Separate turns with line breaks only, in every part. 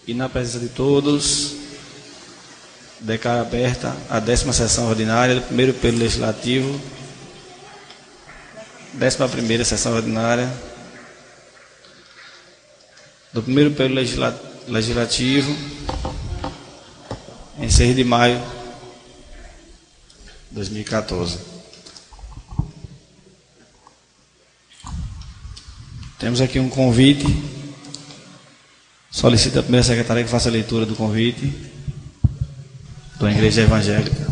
E na presença de todos, declaro aberta a 10ª sessão ordinária do primeiro período legislativo, 11ª sessão ordinária do primeiro período legislativo, em 6 de maio de 2014. Temos aqui um convite. Solicito a primeira secretária que faça a leitura do convite da Igreja Evangélica.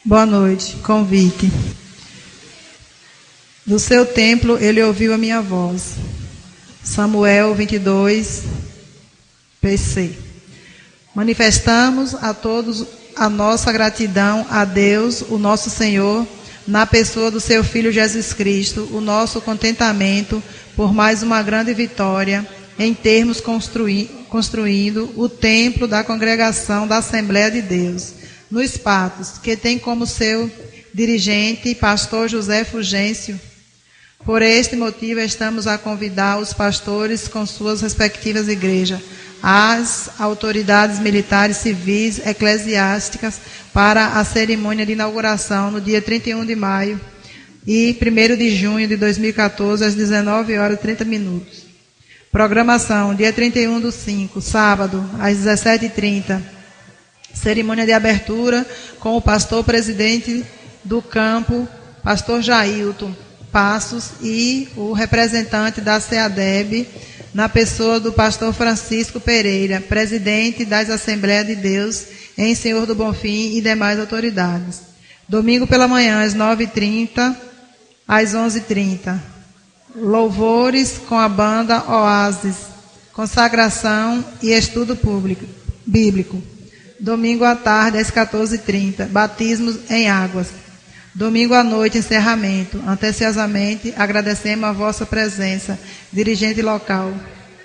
Boa noite. Convite. Do seu templo ele ouviu a minha voz. Samuel 22, PC. Manifestamos a todos a nossa gratidão a Deus, o nosso Senhor, na pessoa do seu Filho Jesus Cristo, o nosso contentamento por mais uma grande vitória em termos construindo o templo da congregação da Assembleia de Deus, nos Patos, que tem como seu dirigente pastor José Fulgêncio. Por este motivo, estamos a convidar os pastores com suas respectivas igrejas, as autoridades militares, civis, eclesiásticas, para a cerimônia de inauguração no dia 31 de maio e 1º de junho de 2014, às 19h30. Programação, dia 31/5, sábado, às 17h30. Cerimônia de abertura com o pastor presidente do campo, pastor Jailton Passos, e o representante da CEADEB, na pessoa do pastor Francisco Pereira, presidente das Assembleias de Deus em Senhor do Bonfim e demais autoridades. Domingo pela manhã, às 9h30, às 11h30. Louvores com a banda Oásis, consagração e estudo bíblico. Domingo à tarde, às 14h30, batismos em águas. Domingo à noite, encerramento. Anteciosamente, agradecemos a vossa presença. Dirigente local,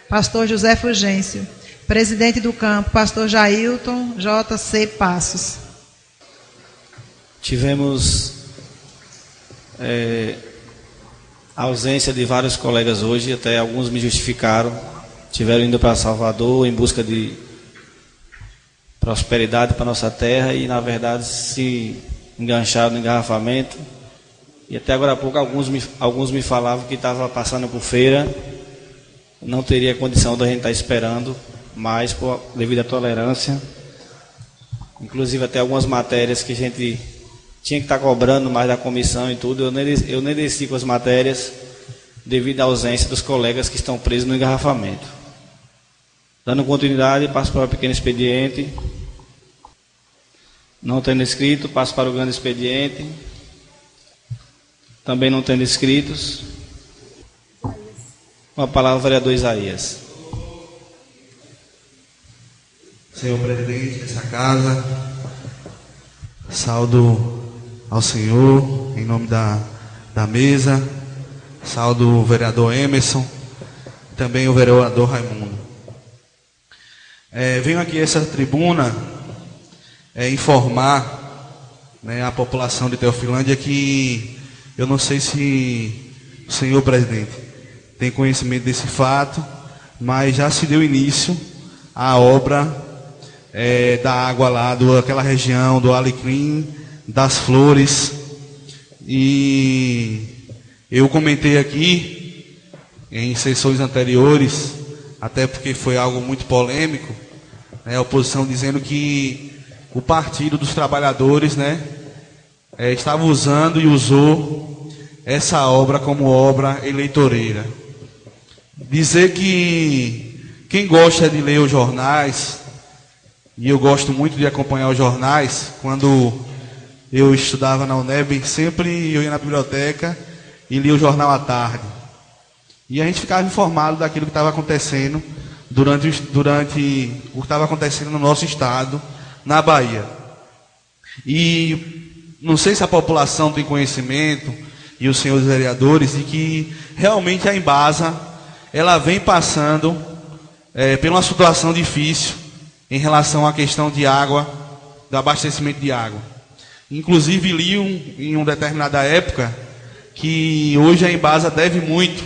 pastor José Fulgêncio. Presidente do campo, pastor Jailton J.C. Passos.
Tivemos a ausência de vários colegas hoje, até alguns me justificaram. Tiveram indo para Salvador em busca de prosperidade para nossa terra e, na verdade, se engancharam no engarrafamento. E até agora há pouco alguns me falavam que estava passando por feira, não teria condição da gente estar esperando mais devido à tolerância. Inclusive até algumas matérias que a gente tinha que estar cobrando mais da comissão e tudo, eu nem desci com as matérias devido à ausência dos colegas que estão presos no engarrafamento. Dando continuidade, passo para o pequeno expediente. Não tendo escrito, passo para o grande expediente. Também não tendo inscritos. Com a palavra, o vereador Isaías.
Senhor presidente dessa casa, saúdo ao Senhor, em nome da mesa, saúdo o vereador Emerson, também o vereador Raimundo. Venho aqui a essa tribuna informar, a população de Teofilândia que eu não sei se o senhor presidente tem conhecimento desse fato, mas já se deu início à obra da água lá, daquela região do Alecrim, das Flores. E eu comentei aqui em sessões anteriores, até porque foi algo muito polêmico, a oposição dizendo que o Partido dos Trabalhadores estava usando e usou essa obra como obra eleitoreira. Dizer que quem gosta de ler os jornais, e eu gosto muito de acompanhar os jornais, quando eu estudava na UNEB, sempre eu ia na biblioteca e lia o jornal à tarde. E a gente ficava informado daquilo que estava acontecendo durante o que estava acontecendo no nosso estado, na Bahia. E não sei se a população tem conhecimento, e os senhores vereadores, de que realmente a Embasa, ela vem passando por uma situação difícil em relação à questão de água, do abastecimento de água. Inclusive li em uma determinada época que hoje a Embasa deve muito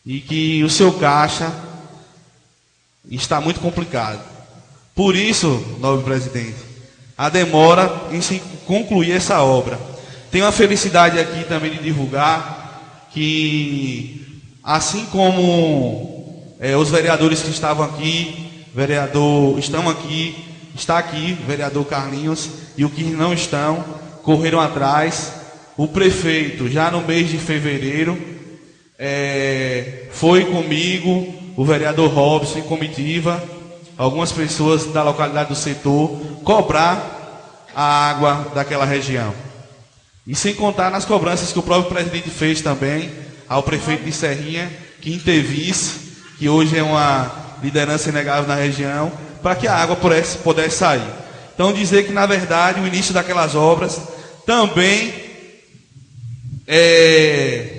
e que o seu caixa está muito complicado. Por isso, nobre presidente, a demora em se concluir essa obra. Tenho a felicidade aqui também de divulgar que, assim como os vereadores que estavam aqui, está aqui, vereador Carlinhos, e os que não estão, correram atrás. O prefeito, já no mês de fevereiro, foi comigo, o vereador Robson, em comitiva, algumas pessoas da localidade do setor, cobrar a água daquela região. E sem contar nas cobranças que o próprio presidente fez também ao prefeito de Serrinha, que intervisse, que hoje é uma liderança inegável na região, para que a água pudesse sair. Então, dizer que, na verdade, o início daquelas obras também é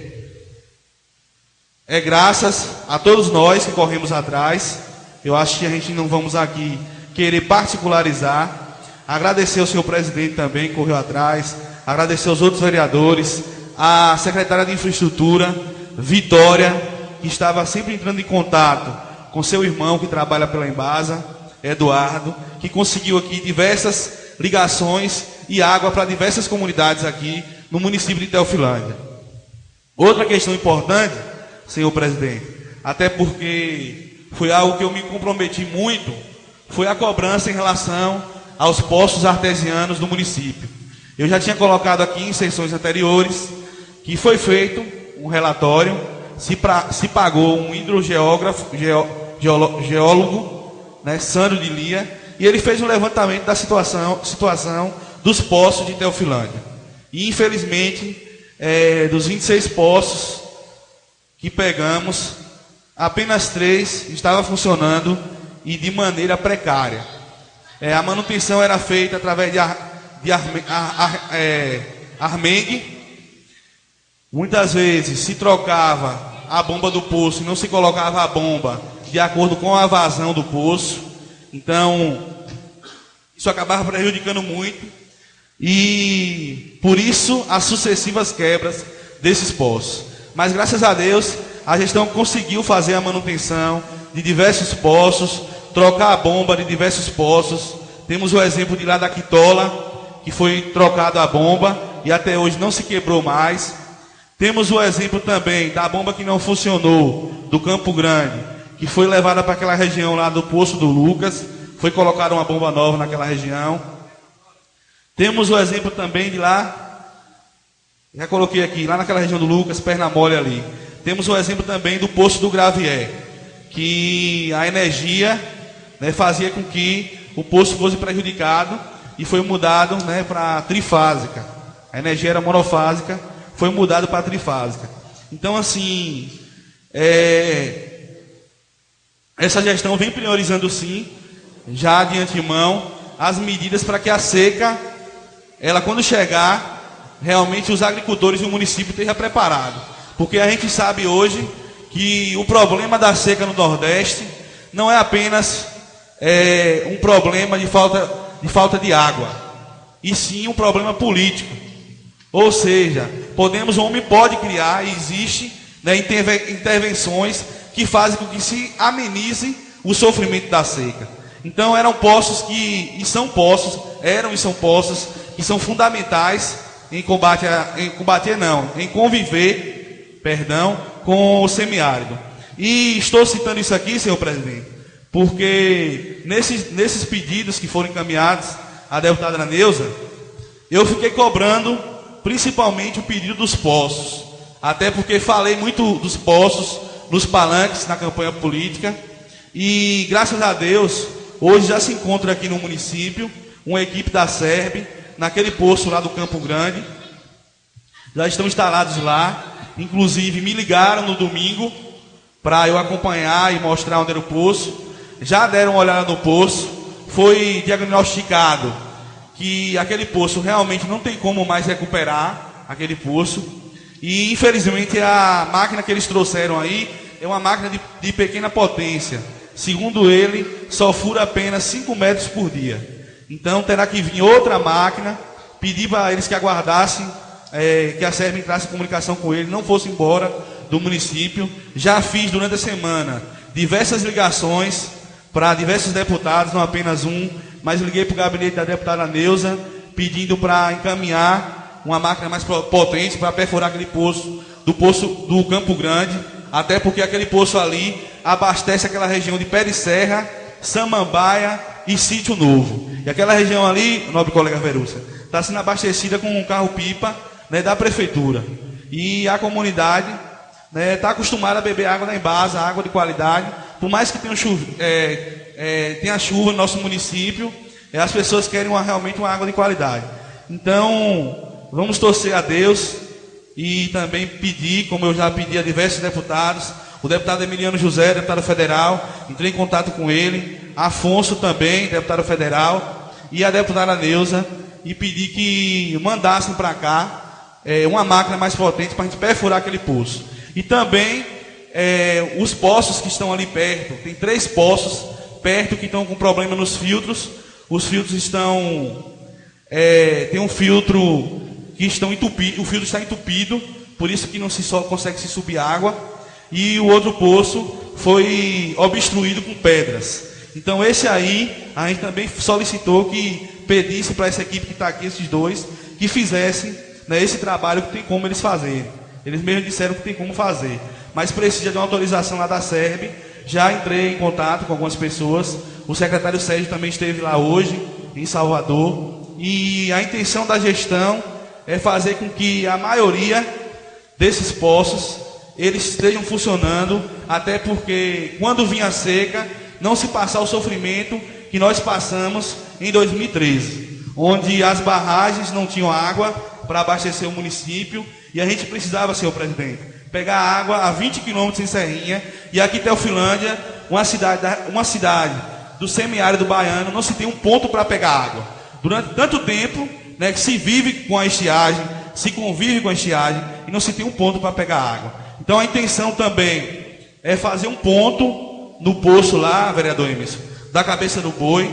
graças a todos nós que corremos atrás. Eu acho que a gente não vamos aqui querer particularizar. Agradecer ao senhor presidente também, que correu atrás. Agradecer aos outros vereadores, a secretária de Infraestrutura, Vitória, que estava sempre entrando em contato com seu irmão que trabalha pela Embasa, Eduardo, que conseguiu aqui diversas ligações e água para diversas comunidades aqui no município de Teofilândia. Outra questão importante, senhor presidente, até porque foi algo que eu me comprometi muito, foi a cobrança em relação aos poços artesianos do município. Eu já tinha colocado aqui em sessões anteriores que foi feito um relatório, se pagou um hidrogeógrafo, geólogo, né, Sandro de Lia, e ele fez um levantamento da situação dos poços de Teofilândia. E infelizmente, dos 26 poços que pegamos, apenas 3 estavam funcionando e de maneira precária. A manutenção era feita através de armengue. Muitas vezes se trocava a bomba do poço e não se colocava a bomba de acordo com a vazão do poço. Então, isso acabava prejudicando muito. E por isso as sucessivas quebras desses poços. Mas graças a Deus, a gestão conseguiu fazer a manutenção de diversos poços, trocar a bomba de diversos poços. Temos o exemplo de lá da Quitola, que foi trocada a bomba e até hoje não se quebrou mais. Temos o exemplo também da bomba que não funcionou, do Campo Grande, que foi levada para aquela região lá do Poço do Lucas, foi colocada uma bomba nova naquela região. Temos o exemplo também de lá, já coloquei aqui, lá naquela região do Lucas, Pernamole ali. Temos o exemplo também do Poço do Gravier, que a energia, né, fazia com que o poço fosse prejudicado e foi mudado, né, para trifásica. A energia era monofásica, foi mudado para trifásica. Então, assim, essa gestão vem priorizando, sim, já de antemão, as medidas para que a seca, ela quando chegar, realmente os agricultores e o município estejam preparados. Porque a gente sabe hoje que o problema da seca no Nordeste não é apenas um problema de falta de água, e sim um problema político. Ou seja, o homem pode criar, e existe, né, intervenções que fazem com que se amenize o sofrimento da seca. Então eram poços que são poços que são fundamentais em conviver, com o semiárido. E estou citando isso aqui, senhor presidente, porque nesses pedidos que foram encaminhados à deputada Neuza, eu fiquei cobrando principalmente o pedido dos poços, até porque falei muito dos poços nos palanques na campanha política, e graças a Deus hoje já se encontra aqui no município uma equipe da SERB naquele poço lá do Campo Grande. Já estão instalados lá, inclusive me ligaram no domingo para eu acompanhar e mostrar onde era o poço. Já deram uma olhada no poço, foi diagnosticado que aquele poço realmente não tem como mais recuperar aquele poço. E infelizmente a máquina que eles trouxeram aí é uma máquina de pequena potência. Segundo ele, só fura apenas 5 metros por dia. Então terá que vir outra máquina, pedir para eles que aguardassem, que a SERB entrasse em comunicação com ele, não fosse embora, do município. Já fiz durante a semana diversas ligações para diversos deputados, não apenas um, mas liguei para o gabinete da deputada Neuza, pedindo para encaminhar uma máquina mais potente para perfurar aquele poço do Campo Grande, até porque aquele poço ali abastece aquela região de Pé de Serra, Samambaia e Sítio Novo. E aquela região ali, nobre colega Verusca, está sendo abastecida com um carro-pipa, né, da prefeitura. E a comunidade está acostumada a beber água da Embasa, água de qualidade. Por mais que tenha chuva no nosso município, as pessoas querem realmente uma água de qualidade. Então, vamos torcer a Deus e também pedir, como eu já pedi a diversos deputados, o deputado Emiliano José, deputado federal, entrei em contato com ele, Afonso também, deputado federal, e a deputada Neuza, e pedi que mandassem para cá uma máquina mais potente para a gente perfurar aquele poço. E também os poços que estão ali perto, tem 3 poços perto que estão com problema nos filtros. Os filtros estão... tem um filtro que estão entupido, o filtro está entupido, por isso que não se só consegue se subir água. E o outro poço foi obstruído com pedras. Então esse aí, a gente também solicitou que pedisse para essa equipe que está aqui, esses dois, que fizessem, né, esse trabalho que tem como eles fazerem. Eles mesmos disseram que tem como fazer, mas precisa de uma autorização lá da SERB. Já entrei em contato com algumas pessoas, o secretário Sérgio também esteve lá hoje, em Salvador, e a intenção da gestão é fazer com que a maioria desses poços eles estejam funcionando, até porque quando vinha a seca, não se passar o sofrimento que nós passamos em 2013, onde as barragens não tinham água para abastecer o município, e a gente precisava, senhor presidente, pegar água a 20 quilômetros em Serrinha, e aqui Teofilândia, uma cidade do semiárido baiano, não se tem um ponto para pegar água. Durante tanto tempo, né, que se vive com a estiagem, se convive com a estiagem, e não se tem um ponto para pegar água. Então a intenção também é fazer um ponto no poço lá, vereador Emerson, da Cabeça do Boi,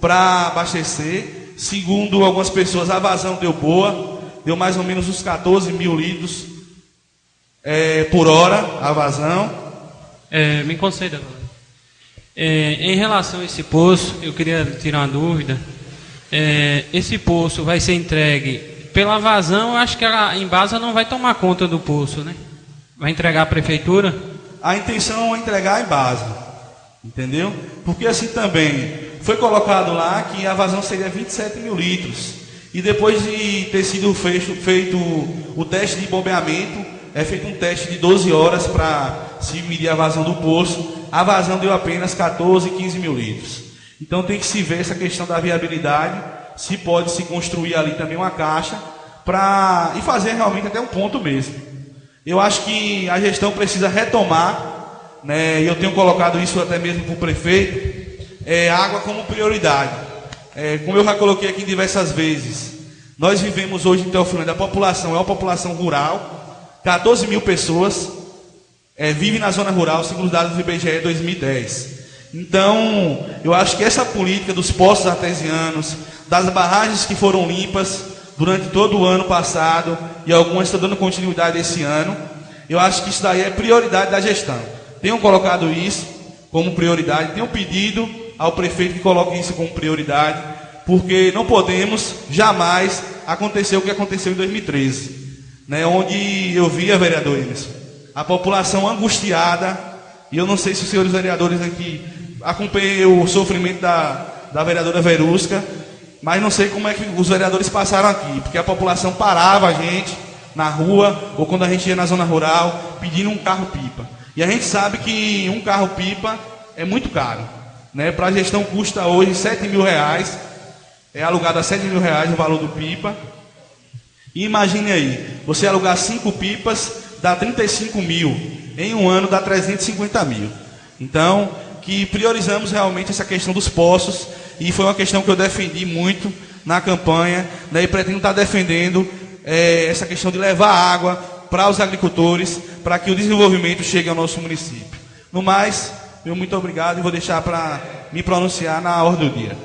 para abastecer. Segundo algumas pessoas, a vazão deu boa, deu mais ou menos uns 14 mil litros por hora a vazão.
Me conceda. Em relação a esse poço, eu queria tirar uma dúvida. Esse poço vai ser entregue pela vazão. Eu acho que a Embasa não vai tomar conta do poço, né? Vai entregar à prefeitura?
A intenção é entregar a Embasa, entendeu? Porque assim também foi colocado lá que a vazão seria 27 mil litros. E depois de ter sido feito o teste de bombeamento, é feito um teste de 12 horas para se medir a vazão do poço. A vazão deu apenas 14, 15 mil litros. Então tem que se ver essa questão da viabilidade, se pode se construir ali também uma caixa e fazer realmente até um ponto mesmo. Eu acho que a gestão precisa retomar, né, e eu tenho colocado isso até mesmo para o prefeito, água como prioridade. Como eu já coloquei aqui diversas vezes, nós vivemos hoje em Teofilândia, a população é uma população rural, 14 mil pessoas vivem na zona rural, segundo os dados do IBGE 2010. Então, eu acho que essa política dos poços artesianos, das barragens que foram limpas durante todo o ano passado, e algumas estão dando continuidade esse ano, eu acho que isso daí é prioridade da gestão. Tenho colocado isso como prioridade, tenho pedido ao prefeito que coloque isso como prioridade, porque não podemos jamais acontecer o que aconteceu em 2013, né, onde eu via, vereador Emerson, a população angustiada, e eu não sei se os senhores vereadores aqui acompanham o sofrimento da vereadora Verusca, mas não sei como é que os vereadores passaram aqui, porque a população parava a gente na rua, ou quando a gente ia na zona rural, pedindo um carro-pipa. E a gente sabe que um carro-pipa é muito caro, né? Para a gestão custa hoje 7 mil reais, é alugado a 7 mil reais o valor do pipa. E imagine aí, você alugar 5 pipas, dá 35 mil, em um ano dá 350 mil. Então, que priorizamos realmente essa questão dos poços, e foi uma questão que eu defendi muito na campanha, né, e pretendo estar defendendo essa questão de levar água para os agricultores, para que o desenvolvimento chegue ao nosso município. No mais, eu muito obrigado e vou deixar para me pronunciar na ordem do dia.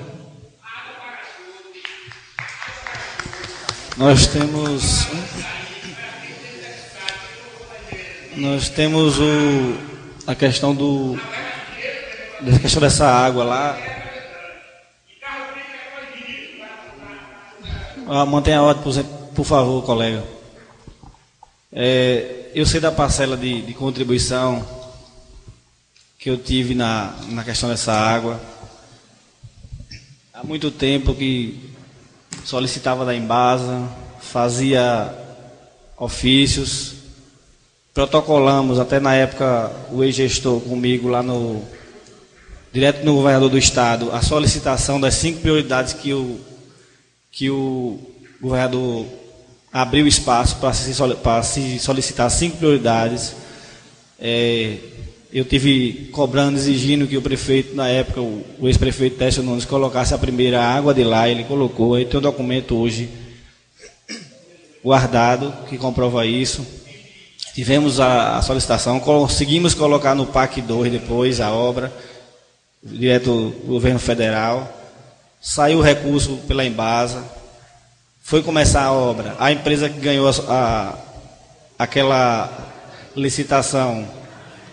Nós temos a questão dessa água lá. Mantenha a ordem, por favor, colega. Eu sei da parcela de contribuição que eu tive na questão dessa água. Há muito tempo que solicitava da Embasa, fazia ofícios, protocolamos, até na época o ex-gestor comigo lá direto no governador do estado, a solicitação das 5 prioridades que o governador abriu espaço para se solicitar 5 prioridades. Eu tive cobrando, exigindo que o prefeito, na época, o ex-prefeito Técio Nunes, colocasse a primeira água de lá, ele colocou, aí tem um documento hoje guardado que comprova isso. Tivemos a solicitação, conseguimos colocar no PAC 2 depois a obra, direto do governo federal, saiu o recurso pela Embasa, foi começar a obra, a empresa que ganhou aquela licitação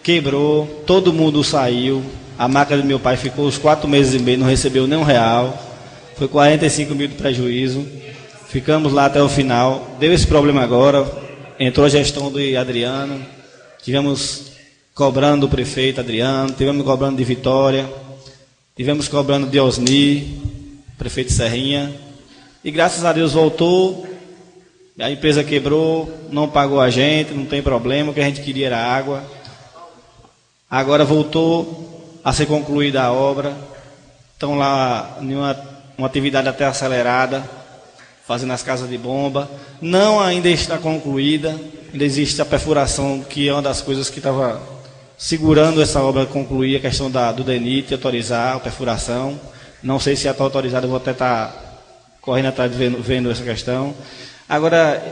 quebrou, todo mundo saiu, a máquina do meu pai ficou os 4 meses e meio, não recebeu nem R$1, foi 45 mil de prejuízo, ficamos lá até o final, deu esse problema agora, entrou a gestão do Adriano, tivemos cobrando do prefeito Adriano, tivemos cobrando de Vitória, tivemos cobrando de Osni, prefeito Serrinha, e graças a Deus voltou, a empresa quebrou, não pagou a gente, não tem problema, o que a gente queria era água. Agora voltou a ser concluída a obra, estão lá em uma atividade até acelerada, fazendo as casas de bomba, não ainda está concluída, ainda existe a perfuração, que é uma das coisas que estava segurando essa obra concluir, a questão do DENIT, autorizar a perfuração, não sei se já está autorizado, eu vou até estar correndo atrás vendo essa questão. Agora,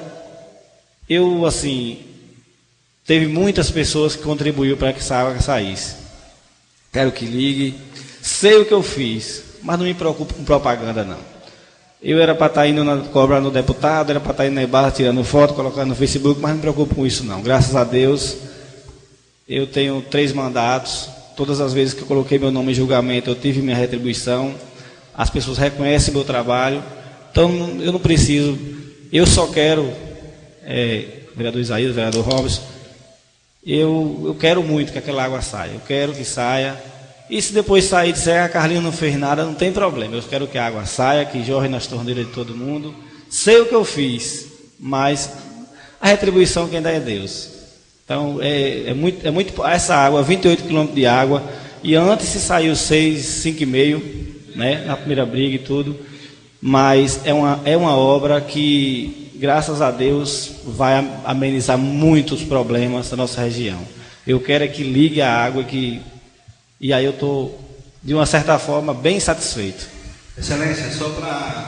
teve muitas pessoas que contribuíram para que essa água saísse. Quero que ligue. Sei o que eu fiz, mas não me preocupo com propaganda, não. Eu era para estar indo cobrar no deputado, era para estar indo na Embasa tirando foto, colocando no Facebook, mas não me preocupo com isso, não. Graças a Deus, eu tenho 3 mandatos. Todas as vezes que eu coloquei meu nome em julgamento, eu tive minha retribuição. As pessoas reconhecem meu trabalho. Então, eu não preciso. Eu só quero, vereador Isaías, vereador Robson, eu quero muito que aquela água saia. Eu quero que saia. E se depois sair e disser que a Carlinhos não fez nada, não tem problema. Eu quero que a água saia, que jorre nas torneiras de todo mundo. Sei o que eu fiz, mas a retribuição quem dá é Deus. Então, é muito essa água, 28 quilômetros de água, e antes se saiu 5,5, né, na primeira briga e tudo, mas é uma obra que, graças a Deus, vai amenizar muitos problemas da nossa região. Eu quero que ligue a água, e aí eu estou, de uma certa forma, bem satisfeito.
Excelência, só para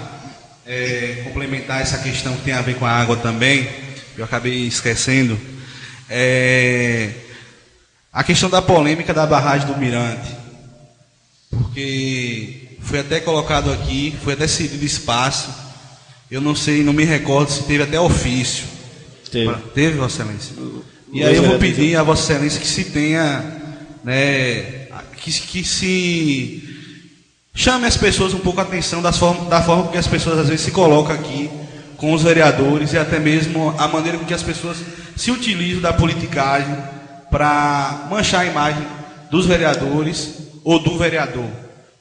complementar essa questão que tem a ver com a água também, eu acabei esquecendo, a questão da polêmica da barragem do Mirante, porque foi até colocado aqui, foi até cedido espaço, eu não sei, não me recordo se teve até ofício. Teve, Vossa Excelência? E aí eu vou pedir a Vossa Excelência que se tenha, né, que se chame as pessoas um pouco a atenção da forma que as pessoas às vezes se colocam aqui com os vereadores, e até mesmo a maneira com que as pessoas se utilizam da politicagem para manchar a imagem dos vereadores ou do vereador.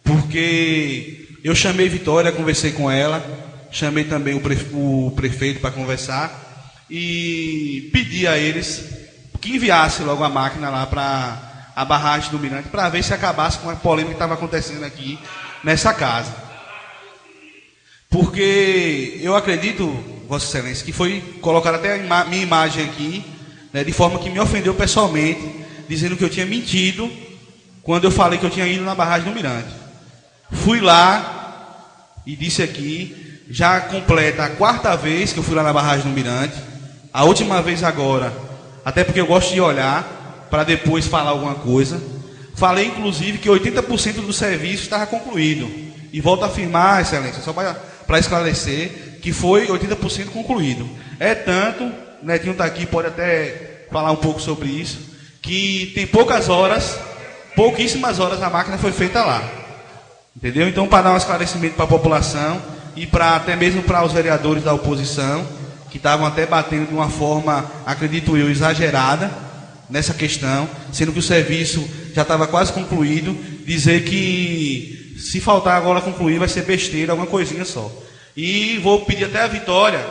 Porque eu chamei Vitória, conversei com ela, chamei também o prefeito para conversar e pedi a eles que enviassem logo a máquina lá para a barragem do Mirante, para ver se acabasse com a polêmica que estava acontecendo aqui nessa casa. Porque eu acredito, Vossa Excelência, que foi colocar até a minha imagem aqui, né, de forma que me ofendeu pessoalmente, dizendo que eu tinha mentido quando eu falei que eu tinha ido na barragem do Mirante. Fui lá e disse aqui, já completa a 4ª vez que eu fui lá na barragem do Mirante, a última vez agora, até porque eu gosto de olhar para depois falar alguma coisa. Falei inclusive que 80% do serviço estava concluído, e volto a afirmar, Excelência, só para esclarecer, que foi 80% concluído. É tanto, Netinho está aqui, pode até falar um pouco sobre isso, que tem pouquíssimas horas a máquina foi feita lá. Entendeu? Então, para dar um esclarecimento para a população e até mesmo para os vereadores da oposição, que estavam até batendo de uma forma, acredito eu, exagerada nessa questão, sendo que o serviço já estava quase concluído, dizer que se faltar agora concluir vai ser besteira, alguma coisinha só. E vou pedir até a Vitória,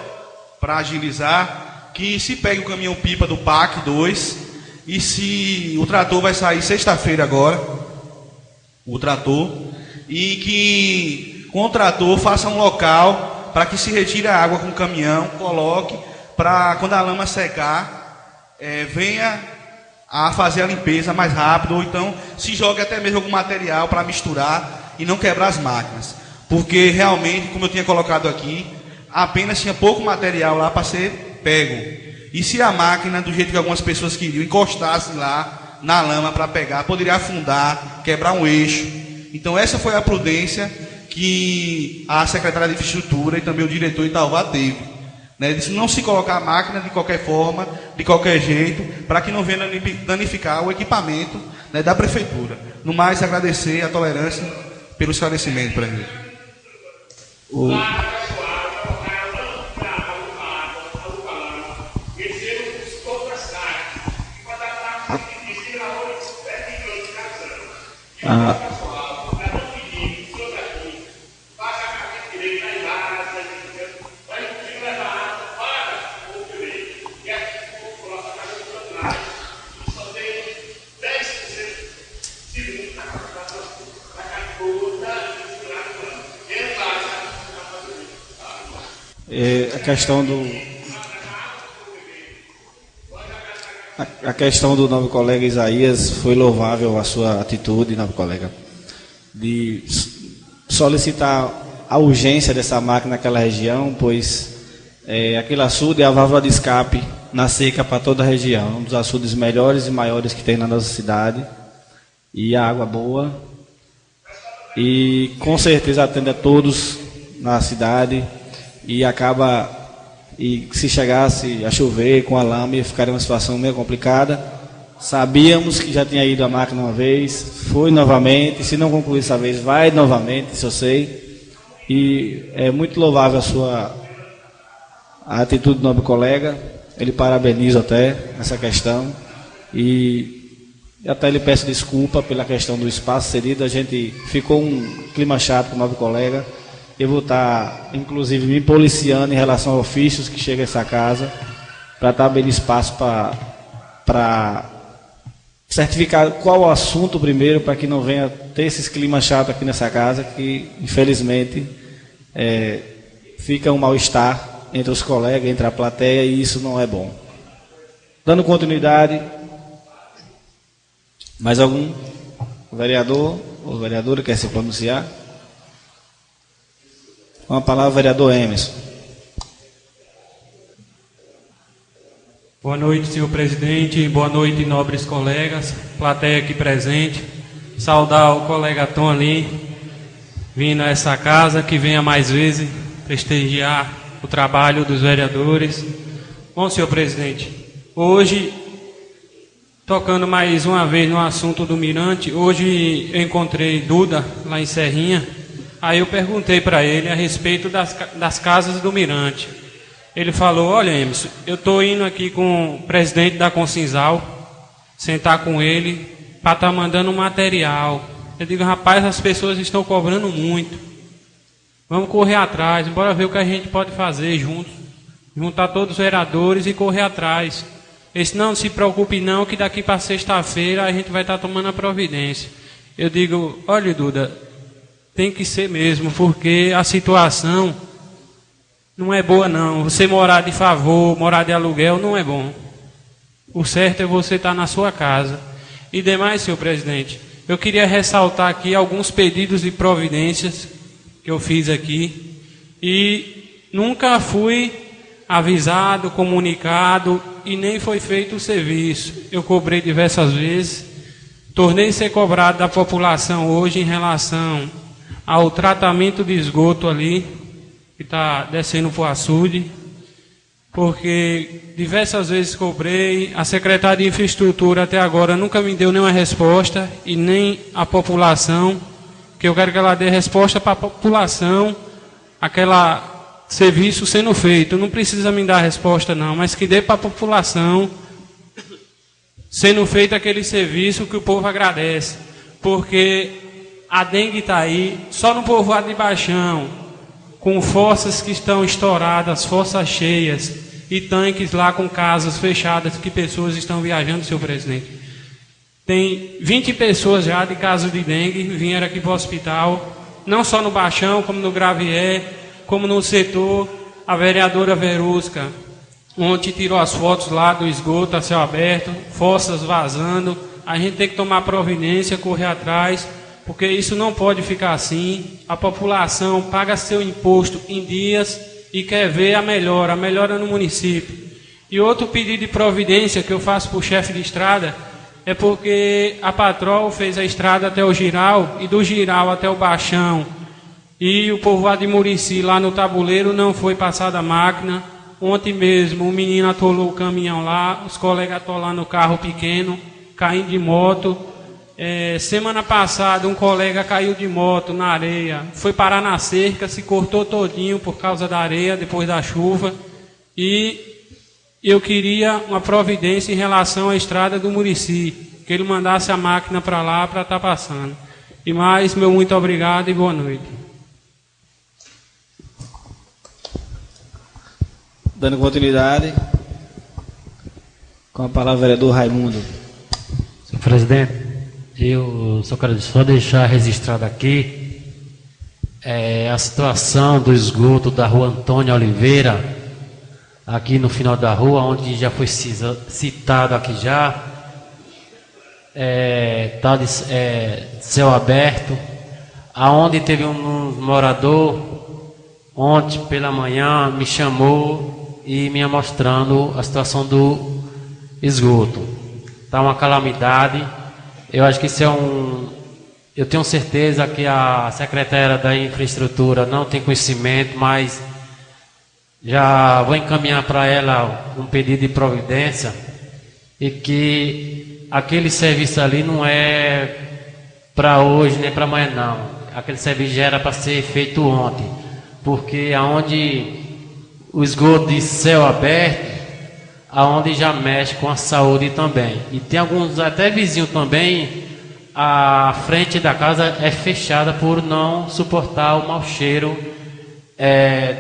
para agilizar, que se pegue o caminhão-pipa do PAC 2, e se o trator vai sair sexta-feira agora, o trator, e que com o trator faça um local para que se retire a água com o caminhão, coloque, para quando a lama secar, venha a fazer a limpeza mais rápido, ou então se jogue até mesmo algum material para misturar e não quebrar as máquinas. Porque realmente, como eu tinha colocado aqui, apenas tinha pouco material lá para ser pego. E se a máquina, do jeito que algumas pessoas queriam, encostasse lá na lama para pegar, poderia afundar, quebrar um eixo. Então essa foi a prudência que a secretária de infraestrutura e também o diretor Itaúva teve, né? De não se colocar a máquina de qualquer forma, de qualquer jeito, para que não venha danificar o equipamento, né, da prefeitura. No mais, agradecer a tolerância pelo esclarecimento para mim.
A questão do novo colega Isaías foi louvável a sua atitude, novo colega, de solicitar a urgência dessa máquina naquela região, pois aquele açude é a válvula de escape na seca para toda a região, um dos açudes melhores e maiores que tem na nossa cidade, e a água boa, e com certeza atende a todos na cidade, e se chegasse a chover com a lama, ia ficar uma situação meio complicada. Sabíamos que já tinha ido a máquina uma vez, foi novamente, se não concluir essa vez, vai novamente, isso eu sei. E é muito louvável a atitude do nobre colega, ele parabeniza até essa questão, e até lhe peço desculpa pela questão do espaço cedido, a gente ficou um clima chato com o nobre colega. Eu vou estar, inclusive, me policiando em relação a ofícios que chegam a essa casa, para estar abrindo espaço para certificar qual o assunto primeiro, para que não venha ter esses climas chatos aqui nessa casa, que, infelizmente, fica um mal-estar entre os colegas, entre a plateia, e isso não é bom. Dando continuidade, mais algum vereador ou vereadora quer se pronunciar? Com a palavra, vereador Emerson.
Boa noite, senhor presidente. Boa noite, nobres colegas. Plateia aqui presente. Saudar o colega Tom ali, vindo a essa casa, que venha mais vezes prestigiar o trabalho dos vereadores. Bom, senhor presidente, hoje, tocando mais uma vez no assunto do Mirante, hoje eu encontrei Duda lá em Serrinha. Aí eu perguntei para ele a respeito das casas do Mirante. Ele falou: olha, Emerson, eu estou indo aqui com o presidente da Concinzal, sentar com ele, para estar mandando material. Eu digo: rapaz, as pessoas estão cobrando muito. Vamos correr atrás, bora ver o que a gente pode fazer juntos. Juntar todos os vereadores e correr atrás. Ele disse: não se preocupe não, que daqui para sexta-feira a gente vai estar tomando a providência. Eu digo: olha, Duda, tem que ser mesmo, porque a situação não é boa não. Você morar de favor, morar de aluguel não é bom. O certo é você estar na sua casa. E demais, senhor presidente, eu queria ressaltar aqui alguns pedidos de providências que eu fiz aqui. E nunca fui avisado, comunicado e nem foi feito o serviço. Eu cobrei diversas vezes. Tornei ser cobrado da população hoje em relação ao tratamento de esgoto ali, que está descendo para o açude. porque diversas vezes cobrei, a secretária de Infraestrutura até agora nunca me deu nenhuma resposta, e nem a população, que eu quero que ela dê resposta para a população, aquela serviço sendo feito. Não precisa me dar resposta não, mas que dê para a população sendo feito aquele serviço que o povo agradece, porque a dengue está aí, só no povoado de Baixão, com fossas que estão estouradas, fossas cheias, e tanques lá com casas fechadas, que pessoas estão viajando, senhor presidente. Tem 20 pessoas já de caso de dengue, vieram aqui para o hospital, não só no Baixão, como no Gravier, como no setor. A vereadora Verusca ontem tirou as fotos lá do esgoto a céu aberto, fossas vazando. A gente tem que tomar providência, correr atrás, porque isso não pode ficar assim. A população paga seu imposto em dias e quer ver a melhora no município. E outro pedido de providência que eu faço para o chefe de estrada é porque a Patrol fez a estrada até o Giral, e do Giral até o Baixão, e o povoado de Murici, lá no tabuleiro, não foi passada a máquina. Ontem mesmo, um menino atolou o caminhão lá, os colegas atolaram no carro pequeno, caindo de moto. Semana passada, um colega caiu de moto na areia, foi parar na cerca, se cortou todinho por causa da areia, depois da chuva. E eu queria uma providência em relação à estrada do Murici, que ele mandasse a máquina para lá para estar passando. E mais, meu muito obrigado e boa noite.
Dando continuidade, com a palavra o vereador Raimundo.
Senhor presidente, eu só quero só deixar registrado aqui a situação do esgoto da rua Antônio Oliveira, aqui no final da rua, onde já foi citado aqui já, tal de céu aberto, aonde teve um morador ontem pela manhã me chamou e me mostrando a situação do esgoto. Está uma calamidade. Eu acho que isso eu tenho certeza que a secretária da Infraestrutura não tem conhecimento, mas já vou encaminhar para ela um pedido de providência, e que aquele serviço ali não é para hoje nem para amanhã não. Aquele serviço já era para ser feito ontem, porque aonde o esgoto de céu aberto, aonde já mexe com a saúde também. E tem alguns até vizinhos também, a frente da casa é fechada por não suportar o mau cheiro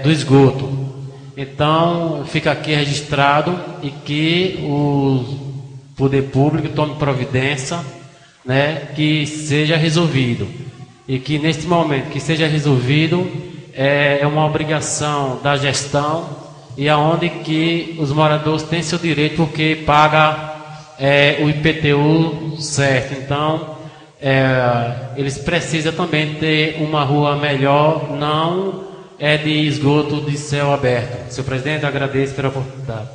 do esgoto. Então fica aqui registrado, e que o poder público tome providência, né, que seja resolvido, e que neste momento que seja resolvido é uma obrigação da gestão, e aonde que os moradores têm seu direito, porque paga o IPTU certo. Então eles precisam também ter uma rua melhor, não de esgoto de céu aberto. Senhor presidente, eu agradeço pela oportunidade.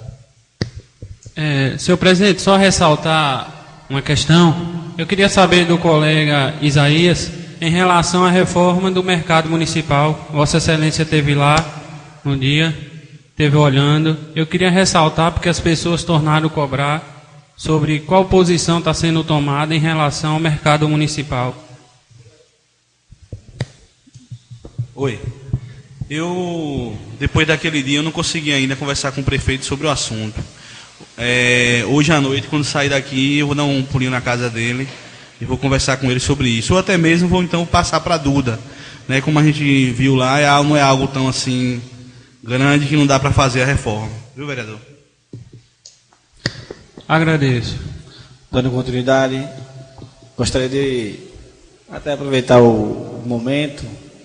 Senhor presidente, só ressaltar uma questão. Eu queria saber do colega Isaías em relação à reforma do mercado municipal. Vossa Excelência esteve lá no dia, esteve olhando. Eu queria ressaltar, porque as pessoas tornaram a cobrar, sobre qual posição está sendo tomada em relação ao mercado municipal.
Oi. Depois daquele dia, eu não consegui ainda conversar com o prefeito sobre o assunto. Hoje à noite, quando sair daqui, eu vou dar um pulinho na casa dele e vou conversar com ele sobre isso. Ou até mesmo vou então passar para a Duda, né? Como a gente viu lá, não é algo tão assim grande que não dá para fazer a reforma. Viu, vereador?
Agradeço.
Dando continuidade, gostaria de até aproveitar o momento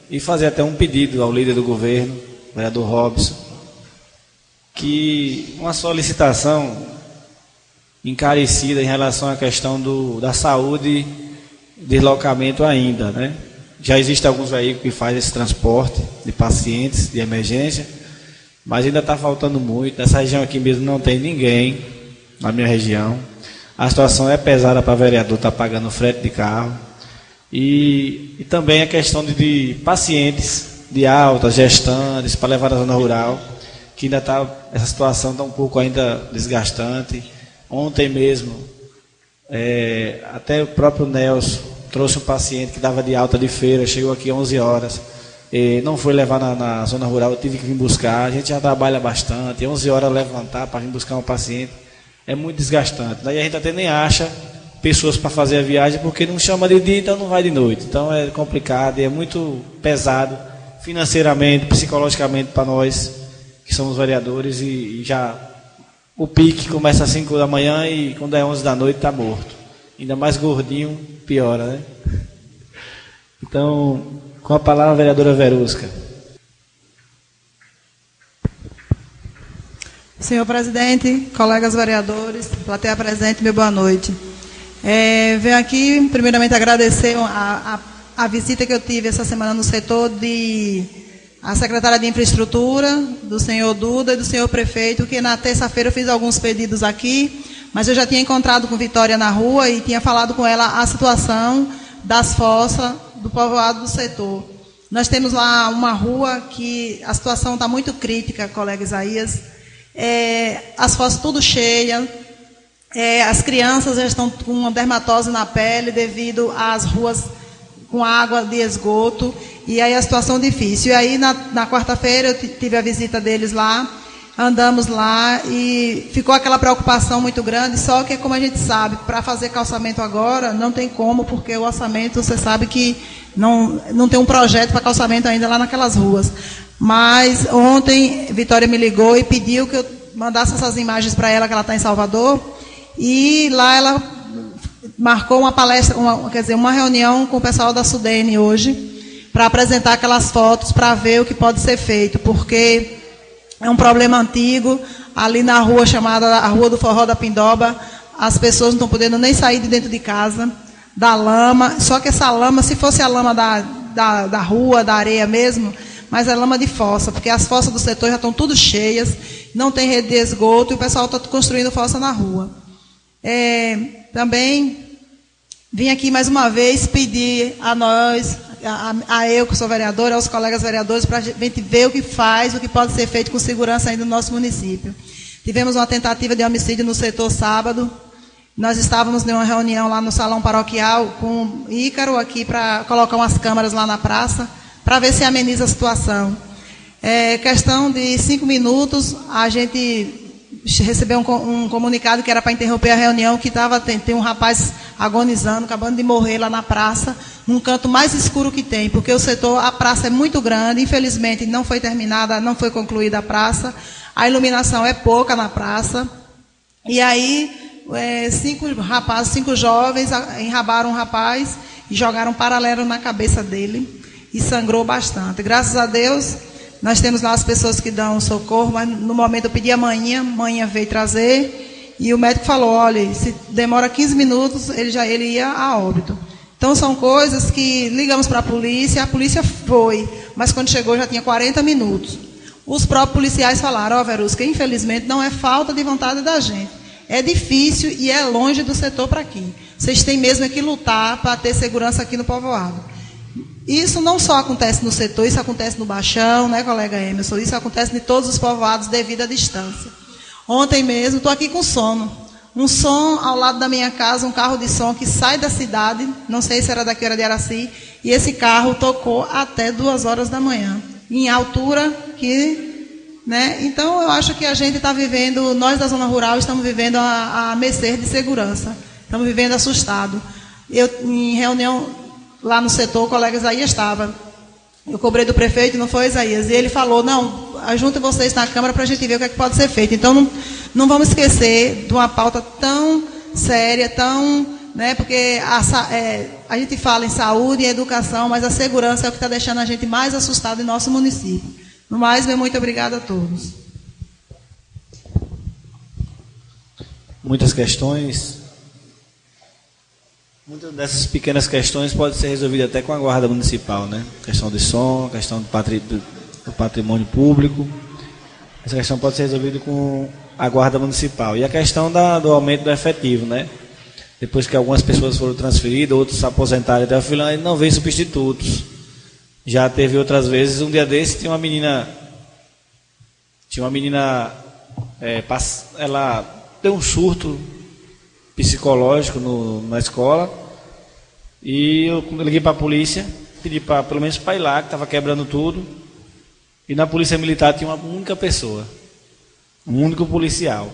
e fazer até um pedido ao líder do governo, vereador Robson, que uma solicitação encarecida em relação à questão da saúde, deslocamento ainda, né? Já existem alguns veículos que fazem esse transporte de pacientes de emergência, mas ainda está faltando muito. Nessa região aqui mesmo não tem ninguém, na minha região. A situação é pesada para o vereador estar pagando frete de carro. E também a questão de pacientes de alta, gestantes, para levar na zona rural. que ainda essa situação está um pouco ainda desgastante. Ontem mesmo, até o próprio Nelson trouxe um paciente que dava de alta de feira, chegou aqui 11 horas, não foi levar na zona rural, eu tive que vir buscar. A gente já trabalha bastante, 11 horas levantar para vir buscar um paciente é muito desgastante. Daí a gente até nem acha pessoas para fazer a viagem, porque não chama de dia, então não vai de noite. Então é complicado e é muito pesado financeiramente, psicologicamente para nós que somos vereadores, e já o pique começa às 5 da manhã e quando é 11 da noite está morto. Ainda mais gordinho, piora, né? Então, com a palavra a vereadora Verusca.
Senhor presidente, colegas vereadores, plateia presente, meu boa noite. Venho aqui, primeiramente, agradecer a visita que eu tive essa semana no setor a secretária de Infraestrutura, do senhor Duda e do senhor prefeito, que na terça-feira eu fiz alguns pedidos aqui, mas eu já tinha encontrado com Vitória na rua e tinha falado com ela a situação das fossas do povoado do setor. Nós temos lá uma rua que a situação está muito crítica, colega Isaías. As fossas tudo cheias, as crianças já estão com uma dermatose na pele devido às ruas com água de esgoto, e aí a situação difícil. E aí na quarta-feira eu tive a visita deles lá, andamos lá e ficou aquela preocupação muito grande, só que como a gente sabe, para fazer calçamento agora não tem como, porque o orçamento, você sabe que não tem um projeto para calçamento ainda lá naquelas ruas. Mas ontem Vitória me ligou e pediu que eu mandasse essas imagens para ela, que ela está em Salvador, e lá ela marcou uma palestra, uma reunião com o pessoal da Sudene hoje, para apresentar aquelas fotos, para ver o que pode ser feito, porque é um problema antigo. Ali na rua chamada a Rua do Forró da Pindoba, as pessoas não estão podendo nem sair de dentro de casa, da lama, só que essa lama, se fosse a lama da rua, da areia mesmo, mas é lama de fossa, porque as fossas do setor já estão tudo cheias, não tem rede de esgoto, e o pessoal está construindo fossa na rua. Também vim aqui mais uma vez pedir a nós, a eu que sou vereadora, aos colegas vereadores, para a gente ver o que faz, o que pode ser feito com segurança ainda no nosso município. Tivemos uma tentativa de homicídio no setor sábado. Nós estávamos em uma reunião lá no salão paroquial com Ícaro aqui para colocar umas câmeras lá na praça, para ver se ameniza a situação. Questão de 5 minutos, a gente recebeu um comunicado que era para interromper a reunião, que tem um rapaz agonizando, acabando de morrer lá na praça, num canto mais escuro que tem, porque a praça é muito grande, infelizmente não foi terminada, não foi concluída a praça, a iluminação é pouca na praça, e aí 5 jovens enrabaram um rapaz e jogaram um paralelo na cabeça dele, e sangrou bastante. Graças a Deus, nós temos lá as pessoas que dão socorro, mas no momento eu pedi a manhã veio trazer, e o médico falou, olha, se demora 15 minutos, ele ia a óbito. Então são coisas que ligamos para a polícia foi, mas quando chegou já tinha 40 minutos. Os próprios policiais falaram, Verusca, infelizmente não é falta de vontade da gente, é difícil e é longe do setor para aqui. Vocês têm mesmo que lutar para ter segurança aqui no povoado. Isso não só acontece no setor, isso acontece no Baixão, né, colega Emerson? Isso acontece em todos os povoados devido à distância. Ontem mesmo, estou aqui com sono. Um som ao lado da minha casa, um carro de som que sai da cidade, não sei se era daqui ou era de Araci, e esse carro tocou até 2 horas da manhã, em altura que... Né? Então, eu acho que a gente está vivendo, nós da zona rural estamos vivendo a mercê de segurança, estamos vivendo assustado. Eu, em reunião lá no setor, o colega Isaías estava, eu cobrei do prefeito, não foi, Isaías? E ele falou, não, ajunte vocês na Câmara para a gente ver o que é que pode ser feito. Então, não vamos esquecer de uma pauta tão séria, né, porque a gente fala em saúde e educação, mas a segurança é o que está deixando a gente mais assustado em nosso município. No mais, meu muito obrigado a todos.
Muitas questões. Muitas dessas pequenas questões podem ser resolvidas até com a guarda municipal, né? Questão de som, questão do patrimônio público. Essa questão pode ser resolvida com a guarda municipal. E a questão do aumento do efetivo, né? Depois que algumas pessoas foram transferidas, outros se aposentaram até o final, e não vem substitutos. Já teve outras vezes, um dia desse, tinha uma menina Tinha uma menina, ela deu um surto psicológico na escola, e eu liguei para a polícia, pedi para pelo menos para ir lá, que estava quebrando tudo, e na polícia militar tinha uma única pessoa, um único policial.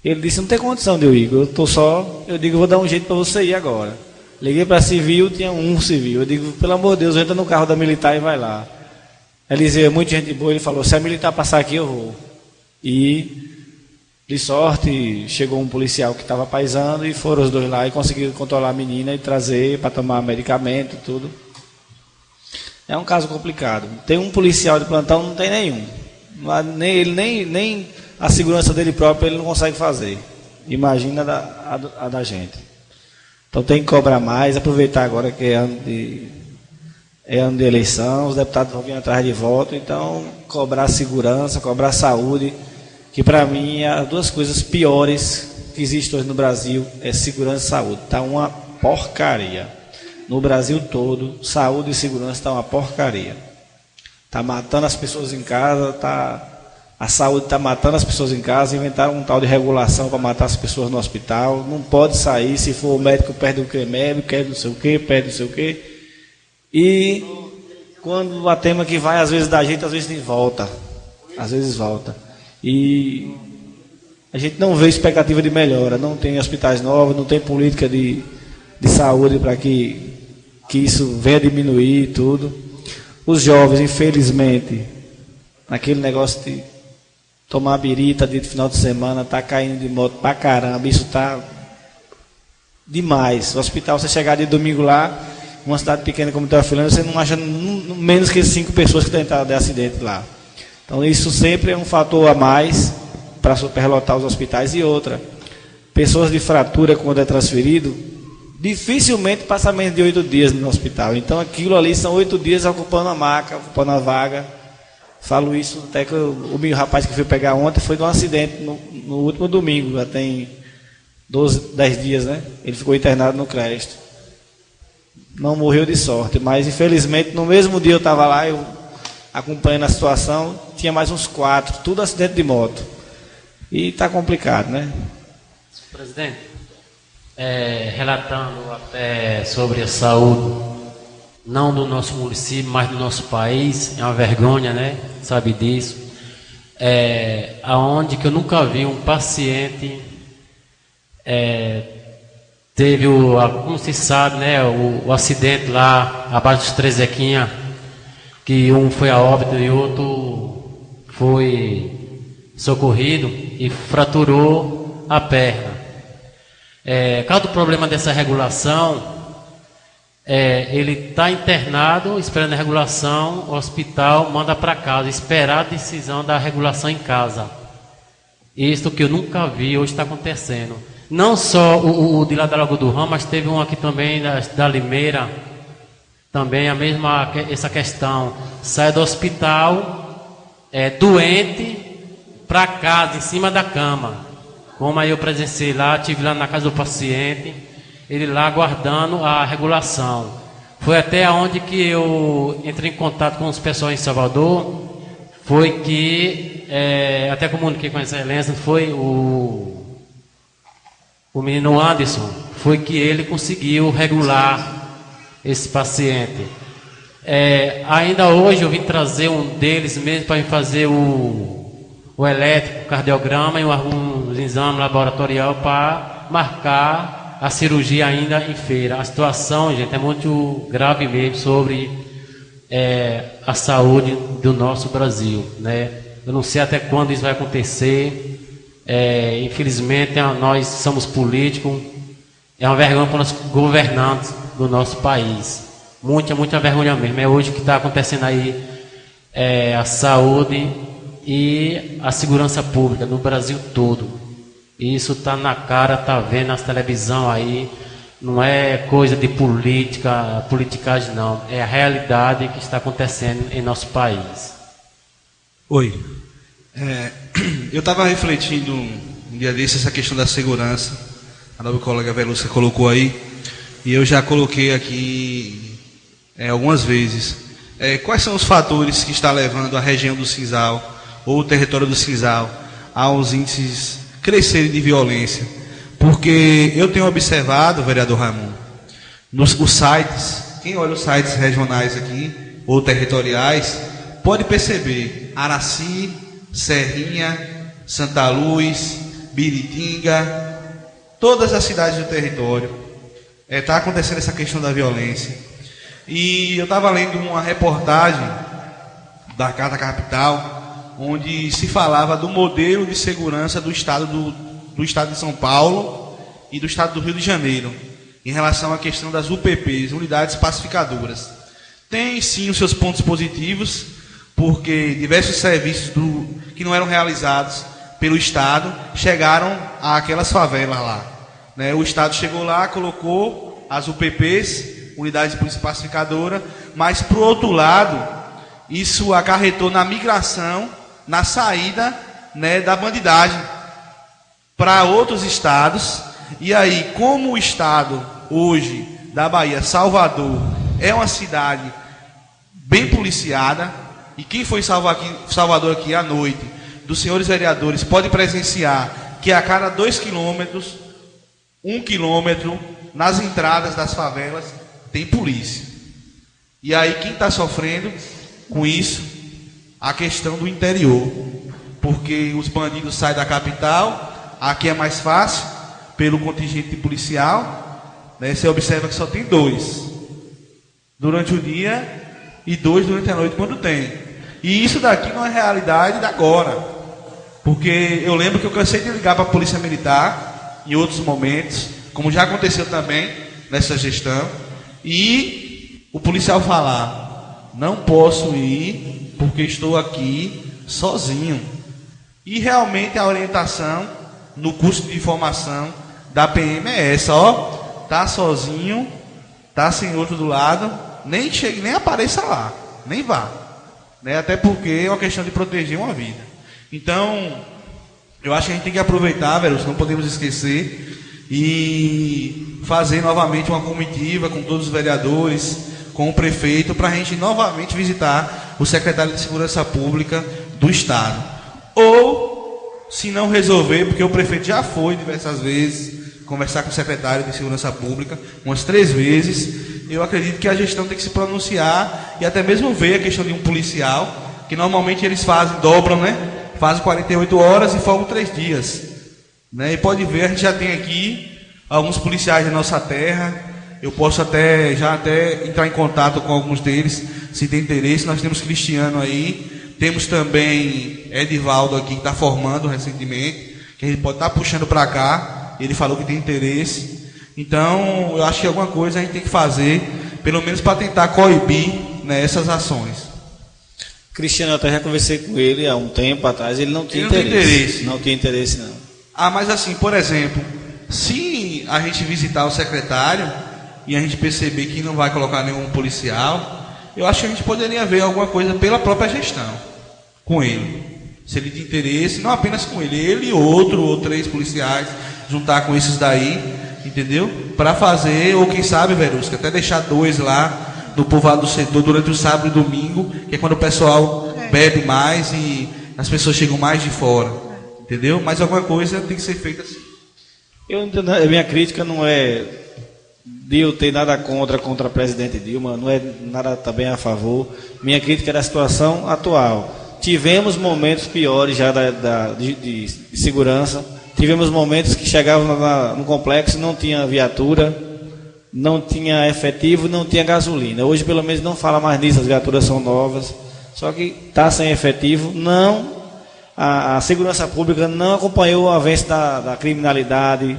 Ele disse: não tem condição de eu ir, eu digo, vou dar um jeito para você ir agora. Liguei para civil, tinha um civil, eu digo, pelo amor de Deus, entra no carro da militar e vai lá. Ele dizia, muita gente boa, ele falou, se a militar passar aqui eu vou. E de sorte chegou um policial que estava paisando e foram os dois lá e conseguiram controlar a menina e trazer para tomar medicamento e tudo. É um caso complicado. Tem um policial de plantão, não tem nenhum. Nem a segurança dele próprio ele não consegue fazer. Imagina a da gente. Então tem que cobrar mais, aproveitar agora que é ano de eleição, os deputados vão vir atrás de voto, então cobrar segurança, cobrar saúde, que para mim as duas coisas piores que existem hoje no Brasil é segurança e saúde. Está uma porcaria. No Brasil todo, saúde e segurança está uma porcaria. Está matando as pessoas em casa, a saúde está matando as pessoas em casa, inventaram um tal de regulação para matar as pessoas no hospital, não pode sair, se for o médico perde o remédio, perde não sei o quê, perde não sei o quê. E quando a tema que vai, às vezes dá jeito, às vezes volta. Às vezes volta. E a gente não vê expectativa de melhora, não tem hospitais novos, não tem política de saúde para que isso venha diminuir tudo. Os jovens, infelizmente, naquele negócio de tomar birita de final de semana, tá caindo de moto pra caramba, isso tá demais. O hospital, você chegar de domingo lá, uma cidade pequena como Teofilândia, você não acha menos que 5 pessoas que tentaram de acidente lá. Então isso sempre é um fator a mais para superlotar os hospitais. E outra, pessoas de fratura quando é transferido, dificilmente passa menos de 8 dias no hospital. Então aquilo ali são 8 dias ocupando a maca, ocupando a vaga. Falo isso até que o rapaz que fui pegar ontem foi de um acidente no último domingo, já tem 10 dias, né? Ele ficou internado no Crédito. Não morreu de sorte, mas infelizmente no mesmo dia eu estava lá, eu acompanhando a situação, tinha mais uns 4, tudo acidente de moto. E está complicado, né?
Presidente, relatando até sobre a saúde, não do nosso município, mas do nosso país, é uma vergonha, né? Sabe disso. Aonde que eu nunca vi um paciente teve como se sabe, né? O acidente lá abaixo dos Três Zequinha, que um foi a óbito e outro foi socorrido e fraturou a perna. Cada problema dessa regulação, ele está internado, esperando a regulação, o hospital manda para casa, esperar a decisão da regulação em casa. Isso que eu nunca vi, hoje está acontecendo. Não só o de lá da Lagoa do Ramo, mas teve um aqui também da Limeira, também essa questão. Sai do hospital, doente, para casa, em cima da cama. Como aí eu presenciei lá, estive lá na casa do paciente, ele lá aguardando a regulação. Foi até onde que eu entrei em contato com os pessoal em Salvador, foi que, até comuniquei com a excelência, foi o menino Anderson, foi que ele conseguiu regular esse paciente. Ainda hoje eu vim trazer um deles mesmo para fazer o elétrico, o cardiograma e um exame laboratorial para marcar a cirurgia ainda em feira. A situação, gente, é muito grave mesmo sobre a saúde do nosso Brasil, né? Eu não sei até quando isso vai acontecer. Infelizmente nós somos políticos, é uma vergonha para os governantes do nosso país, muita vergonha mesmo. É hoje que está acontecendo aí a saúde e a segurança pública no Brasil todo. Isso está na cara, está vendo nas televisão aí, não é coisa de politicagem não, é a realidade que está acontecendo em nosso país.
Oi. Eu estava refletindo um dia desse essa questão da segurança, a nossa colega Veluca colocou aí, e eu já coloquei aqui algumas vezes. quais são os fatores que está levando a região do Cinzal, ou o território do Cinzal, aos índices crescerem de violência? Porque eu tenho observado, vereador Raimundo, os sites, quem olha os sites regionais aqui, ou territoriais, pode perceber Araci, Serrinha, Santa Luz, Biritinga, todas as cidades do território, está acontecendo essa questão da violência. E eu estava lendo uma reportagem da Carta Capital, onde se falava do modelo de segurança do estado de São Paulo e do estado do Rio de Janeiro, em relação à questão das UPPs, unidades pacificadoras. Tem sim os seus pontos positivos, porque diversos serviços que não eram realizados pelo Estado chegaram àquelas favelas lá. Né? O Estado chegou lá, colocou as UPPs, unidades de polícia pacificadora, mas, por outro lado, isso acarretou na migração, na saída, né, da bandidagem para outros estados. E aí, como o estado hoje da Bahia, Salvador, é uma cidade bem policiada, e quem foi Salvador aqui à noite, dos senhores vereadores, pode presenciar que a cada 2 quilômetros, 1 quilômetro, nas entradas das favelas, tem polícia. E aí quem está sofrendo com isso? A questão do interior. Porque os bandidos saem da capital, aqui é mais fácil, pelo contingente policial, né? Você observa que só tem 2 durante o dia e 2 durante a noite quando tem. E isso daqui não é realidade da agora. Porque eu lembro que eu cansei de ligar para a Polícia Militar em outros momentos, como já aconteceu também nessa gestão, e o policial falar: não posso ir porque estou aqui sozinho. E realmente a orientação no curso de formação da PM é essa: ó, tá sozinho, tá sem outro do lado, nem chegue, nem apareça lá, nem vá, né? Até porque é uma questão de proteger uma vida. Então, eu acho que a gente tem que aproveitar, velho, não podemos esquecer, e fazer novamente uma comitiva com todos os vereadores, com o prefeito, para a gente novamente visitar o secretário de Segurança Pública do Estado. Ou, se não resolver, porque o prefeito já foi diversas vezes conversar com o secretário de Segurança Pública, umas 3 vezes, eu acredito que a gestão tem que se pronunciar e até mesmo ver a questão de um policial, que normalmente eles dobram, né? Fazem 48 horas e folgam 3 dias. Né? E pode ver, a gente já tem aqui alguns policiais da nossa terra. Eu posso até entrar em contato com alguns deles, se tem interesse. Nós temos Cristiano aí, temos também Edivaldo aqui, que está formando recentemente, que a gente pode estar puxando para cá. Ele falou que tem interesse. Então, eu acho que alguma coisa a gente tem que fazer, pelo menos para tentar coibir, né, essas ações.
Cristiano, eu até já conversei com ele há um tempo atrás, ele não tinha interesse. Não tinha interesse, não.
Ah, mas assim, por exemplo, se a gente visitar o secretário e a gente perceber que não vai colocar nenhum policial, eu acho que a gente poderia ver alguma coisa pela própria gestão com ele. Se ele tem interesse, não apenas com ele e outro ou 3 policiais, juntar com esses daí, entendeu? Para fazer, ou quem sabe, Verusca, até deixar 2 lá do povoado do setor durante o sábado e domingo, que é quando o pessoal bebe mais e as pessoas chegam mais de fora, entendeu? Mas alguma coisa tem que ser feita assim.
A minha crítica não é de eu ter nada contra o presidente Dilma, não é nada também a favor. Minha crítica é da situação atual. Tivemos momentos piores já de segurança, tivemos momentos que chegavam no complexo, não tinha viatura, não tinha efetivo, não tinha gasolina. Hoje, pelo menos, não fala mais nisso, as viaturas são novas, só que está sem efetivo. A segurança pública não acompanhou o avanço da criminalidade,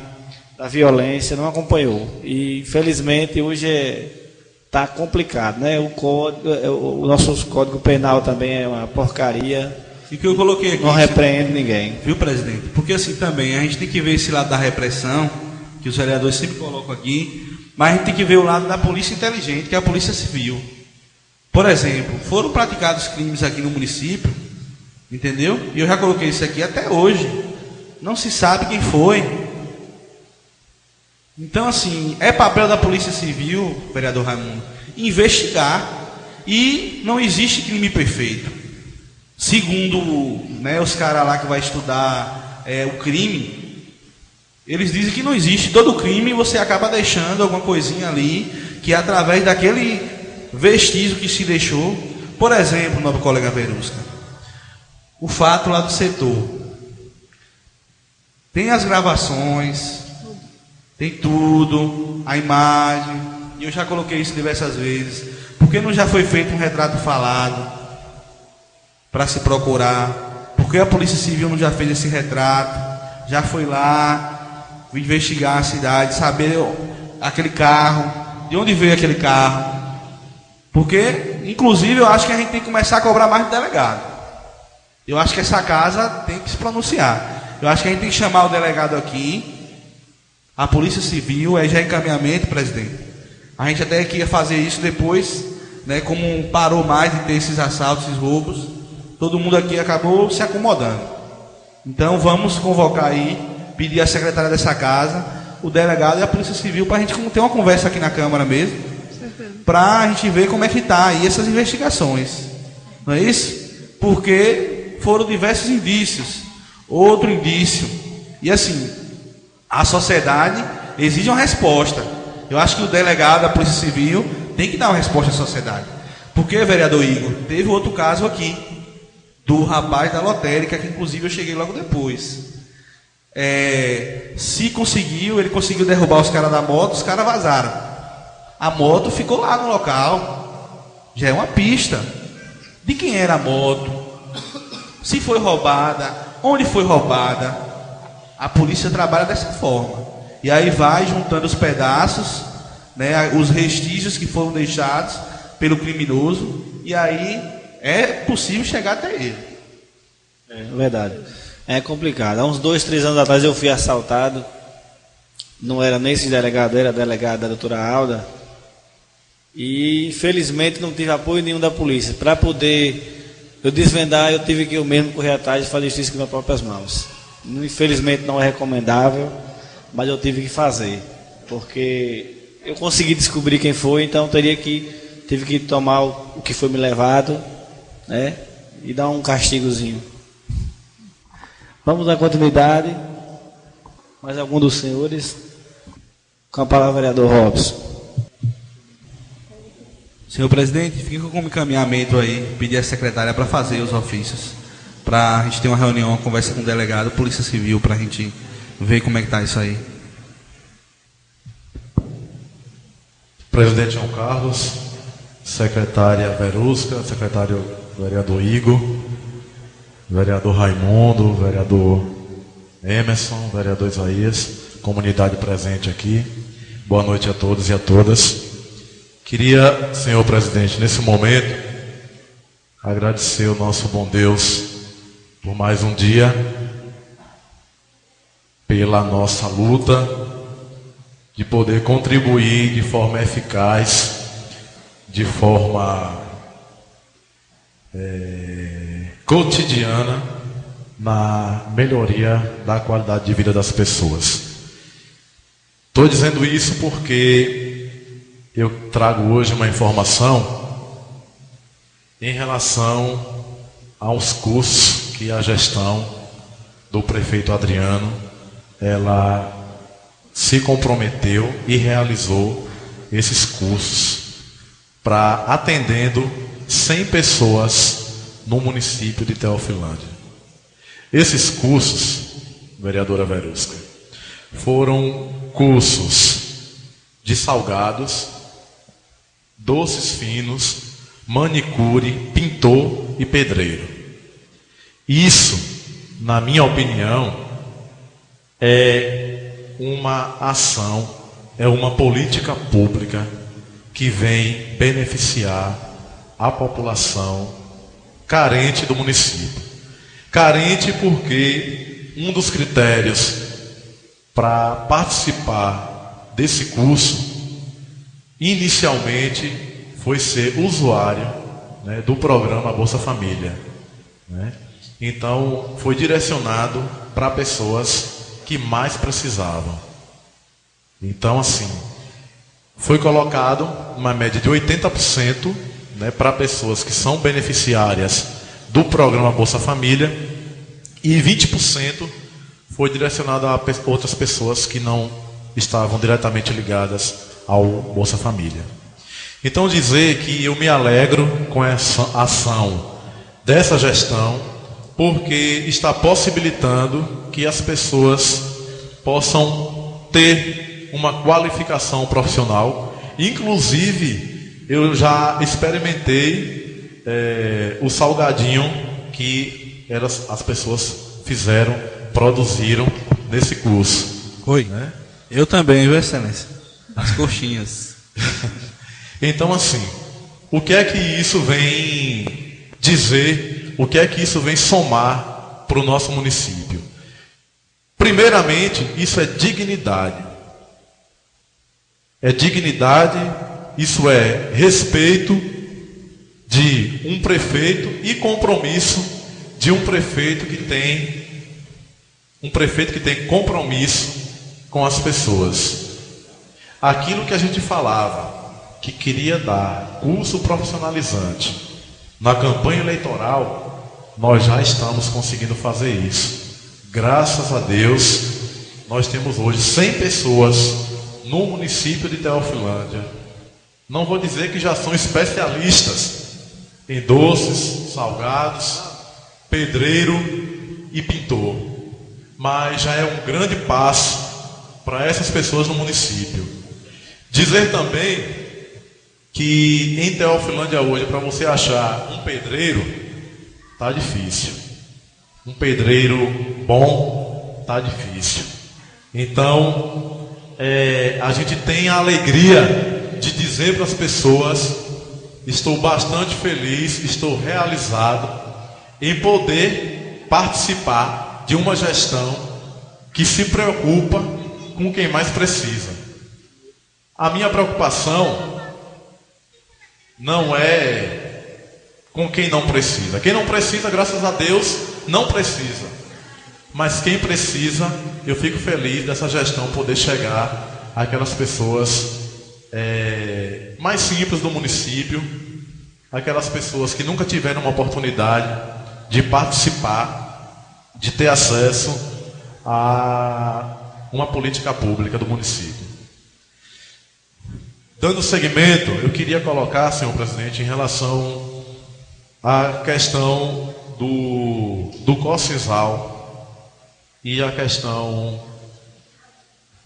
da violência, não acompanhou. E, infelizmente, hoje está complicado, né? O nosso código penal também é uma porcaria.
E que eu coloquei aqui,
não repreende ninguém.
Viu, presidente? Porque assim também, a gente tem que ver esse lado da repressão, que os vereadores sempre colocam aqui, mas a gente tem que ver o lado da polícia inteligente, que é a polícia civil. Por exemplo, foram praticados crimes aqui no município, entendeu? E eu já coloquei isso aqui até hoje. Não se sabe quem foi. Então, assim, é papel da polícia civil, vereador Raimundo, investigar. E não existe crime perfeito. Segundo, né, os caras lá que vai estudar o crime, eles dizem que não existe. Todo crime você acaba deixando alguma coisinha ali, que através daquele vestígio que se deixou. Por exemplo, nosso colega Verusca, o fato lá do setor. Tem as gravações, tem tudo, a imagem, e eu já coloquei isso diversas vezes. Por que não já foi feito um retrato falado para se procurar? Por que a Polícia Civil não já fez esse retrato? Já foi lá investigar a cidade, saber aquele carro, de onde veio aquele carro. Porque, inclusive, eu acho que a gente tem que começar a cobrar mais do delegado. Eu acho que essa casa tem que se pronunciar. Eu acho que a gente tem que chamar o delegado aqui, a Polícia Civil, já é encaminhamento, presidente. A gente até que ia fazer isso depois, né, como parou mais de ter esses assaltos, esses roubos, todo mundo aqui acabou se acomodando. Então vamos convocar aí, pedir à secretária dessa casa, o delegado e a Polícia Civil, para a gente ter uma conversa aqui na Câmara mesmo, para a gente ver como é que está aí essas investigações. Não é isso? Porque foram diversos indícios. Outro indício. E assim, a sociedade exige uma resposta. Eu acho que o delegado da Polícia Civil tem que dar uma resposta à sociedade. Porque, vereador Igor, teve outro caso aqui, do rapaz da lotérica, que inclusive eu cheguei logo depois. Se conseguiu, ele conseguiu derrubar os caras da moto, os caras vazaram. A moto ficou lá no local. Já é uma pista. De quem era a moto? Se foi roubada? Onde foi roubada? A polícia trabalha dessa forma. E aí vai juntando os pedaços, né, os vestígios que foram deixados pelo criminoso, e aí é possível chegar até ele.
É verdade. É complicado. Há uns 2, 3 anos atrás eu fui assaltado. Não era nem esse delegado, era delegado da doutora Alda. E infelizmente não tive apoio nenhum da polícia. Para poder eu desvendar, eu tive que eu mesmo correr atrás e fazer justiça com minhas próprias mãos. Infelizmente não é recomendável, mas eu tive que fazer, porque eu consegui descobrir quem foi, então tive que tomar o que foi me levado, né, e dar um castigozinho. Vamos dar continuidade. Mais algum dos senhores? Com a palavra, vereador Robson.
Senhor presidente, fica com o encaminhamento aí, pedir à secretária para fazer os ofícios, para a gente ter uma reunião, uma conversa com o delegado, Polícia Civil, para a gente ver como é que está isso aí.
Presidente João Carlos, secretária Verusca, secretário vereador Igor, vereador Raimundo, vereador Emerson, vereador Isaías, comunidade presente aqui, boa noite a todos e a todas. Queria, senhor presidente, nesse momento, agradecer ao nosso bom Deus por mais um dia, pela nossa luta de poder contribuir de forma eficaz, de forma cotidiana, na melhoria da qualidade de vida das pessoas. Estou dizendo isso porque eu trago hoje uma informação em relação aos cursos que a gestão do prefeito Adriano, ela se comprometeu e realizou esses cursos para atendendo 100 pessoas no município de Teofilândia. Esses cursos, vereadora Verusca, foram cursos de salgados, doces finos, manicure, pintor e pedreiro. Isso, na minha opinião, é uma ação, é uma política pública que vem beneficiar a população carente do município. Carente porque um dos critérios para participar desse curso, inicialmente, foi ser usuário, né, do programa Bolsa Família, né? Então, foi direcionado para pessoas que mais precisavam. Então, assim, foi colocado uma média de 80% né, para pessoas que são beneficiárias do programa Bolsa Família, e 20% foi direcionado a outras pessoas que não estavam diretamente ligadas ao Bolsa Família. Então, dizer que eu me alegro com essa ação dessa gestão, porque está possibilitando que as pessoas possam ter uma qualificação profissional. Inclusive, eu já experimentei o salgadinho que as pessoas fizeram, produziram nesse curso.
Oi.
Né?
Eu também, viu, Excelência? As coxinhas.
Então, assim, o que é que isso vem dizer? O que é que isso vem somar para o nosso município? Primeiramente, isso é dignidade. É dignidade, isso é respeito de um prefeito e compromisso de um prefeito que tem compromisso com as pessoas. Aquilo que a gente falava, que queria dar curso profissionalizante na campanha eleitoral, nós já estamos conseguindo fazer isso. Graças a Deus, nós temos hoje 100 pessoas no município de Teofilândia. Não vou dizer que já são especialistas em doces, salgados, pedreiro e pintor, mas já é um grande passo para essas pessoas no município. Dizer também que em Teofilândia hoje, para você achar um pedreiro, tá difícil. Um pedreiro bom, tá difícil. Então, a gente tem a alegria de dizer para as pessoas: estou bastante feliz, estou realizado em poder participar de uma gestão que se preocupa com quem mais precisa. A minha preocupação não é com quem não precisa. Quem não precisa, graças a Deus, não precisa. Mas quem precisa, eu fico feliz dessa gestão poder chegar àquelas pessoas mais simples do município, aquelas pessoas que nunca tiveram uma oportunidade de participar, de ter acesso a uma política pública do município. Dando seguimento, eu queria colocar, senhor presidente, em relação à questão do Cocisal e a questão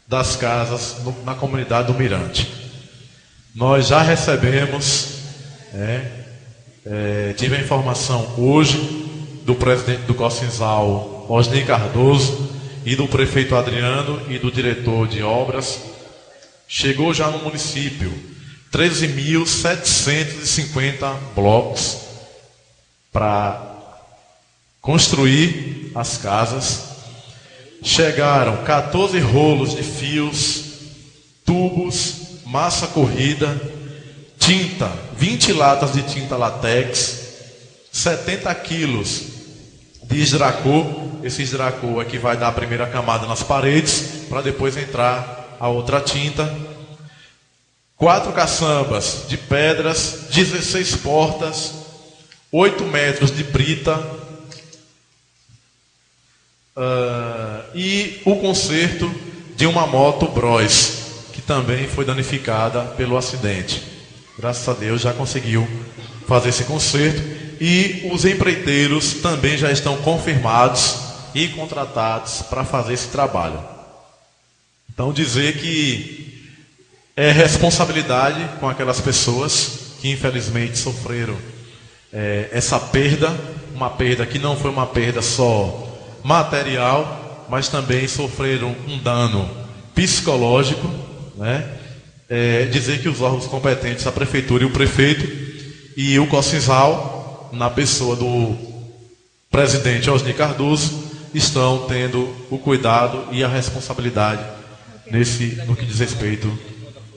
das casas na comunidade do Mirante. Nós já recebemos, tive a informação hoje do presidente do Cocisal, Osni Cardoso, e do prefeito Adriano e do diretor de obras. Chegou já no município 13.750 blocos para construir as casas. Chegaram 14 rolos de fios, tubos, massa corrida, tinta, 20 latas de tinta látex, 70 quilos de esdracô. Esse esdracô é que vai dar a primeira camada nas paredes, para depois entrar a outra tinta. 4 caçambas de pedras, 16 portas, 8 metros de brita, e o conserto de uma moto Bros, que também foi danificada pelo acidente. Graças a Deus já conseguiu fazer esse conserto, e os empreiteiros também já estão confirmados e contratados para fazer esse trabalho. Então, dizer que é responsabilidade com aquelas pessoas que infelizmente sofreram essa perda, uma perda que não foi uma perda só material, mas também sofreram um dano psicológico, né? Dizer que os órgãos competentes, a prefeitura e o prefeito e o Cocisal, na pessoa do presidente Osni Cardoso, estão tendo o cuidado e a responsabilidade no que diz respeito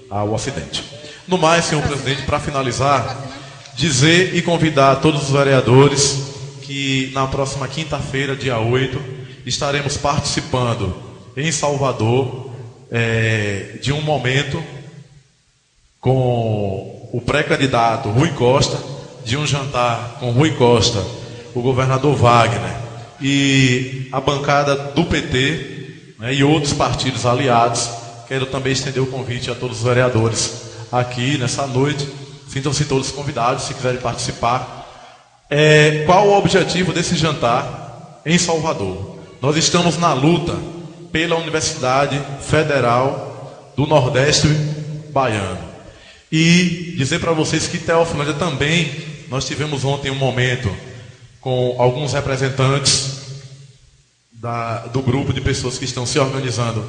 ao acidente. No mais, senhor presidente, para finalizar, dizer e convidar todos os vereadores que na próxima quinta-feira, dia 8, estaremos participando em Salvador de um momento com o pré-candidato Rui Costa, de um jantar com Rui Costa, o governador Wagner e a bancada do PT, né, e outros partidos aliados. Quero também estender o convite a todos os vereadores aqui nessa noite. Sintam-se todos convidados, se quiserem participar. Qual o objetivo desse jantar em Salvador? Nós estamos na luta pela Universidade Federal do Nordeste Baiano. E dizer para vocês que Teofilândia também, nós tivemos ontem um momento com alguns representantes do grupo de pessoas que estão se organizando,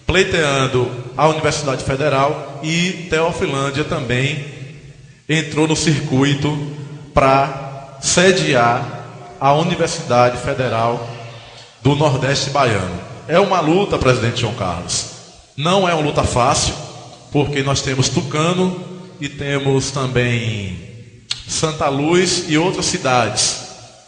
pleiteando a Universidade Federal, e Teofilândia também entrou no circuito para sediar a Universidade Federal do Nordeste Baiano. É uma luta, presidente João Carlos. Não é uma luta fácil, porque nós temos Tucano e temos também Santa Luz e outras cidades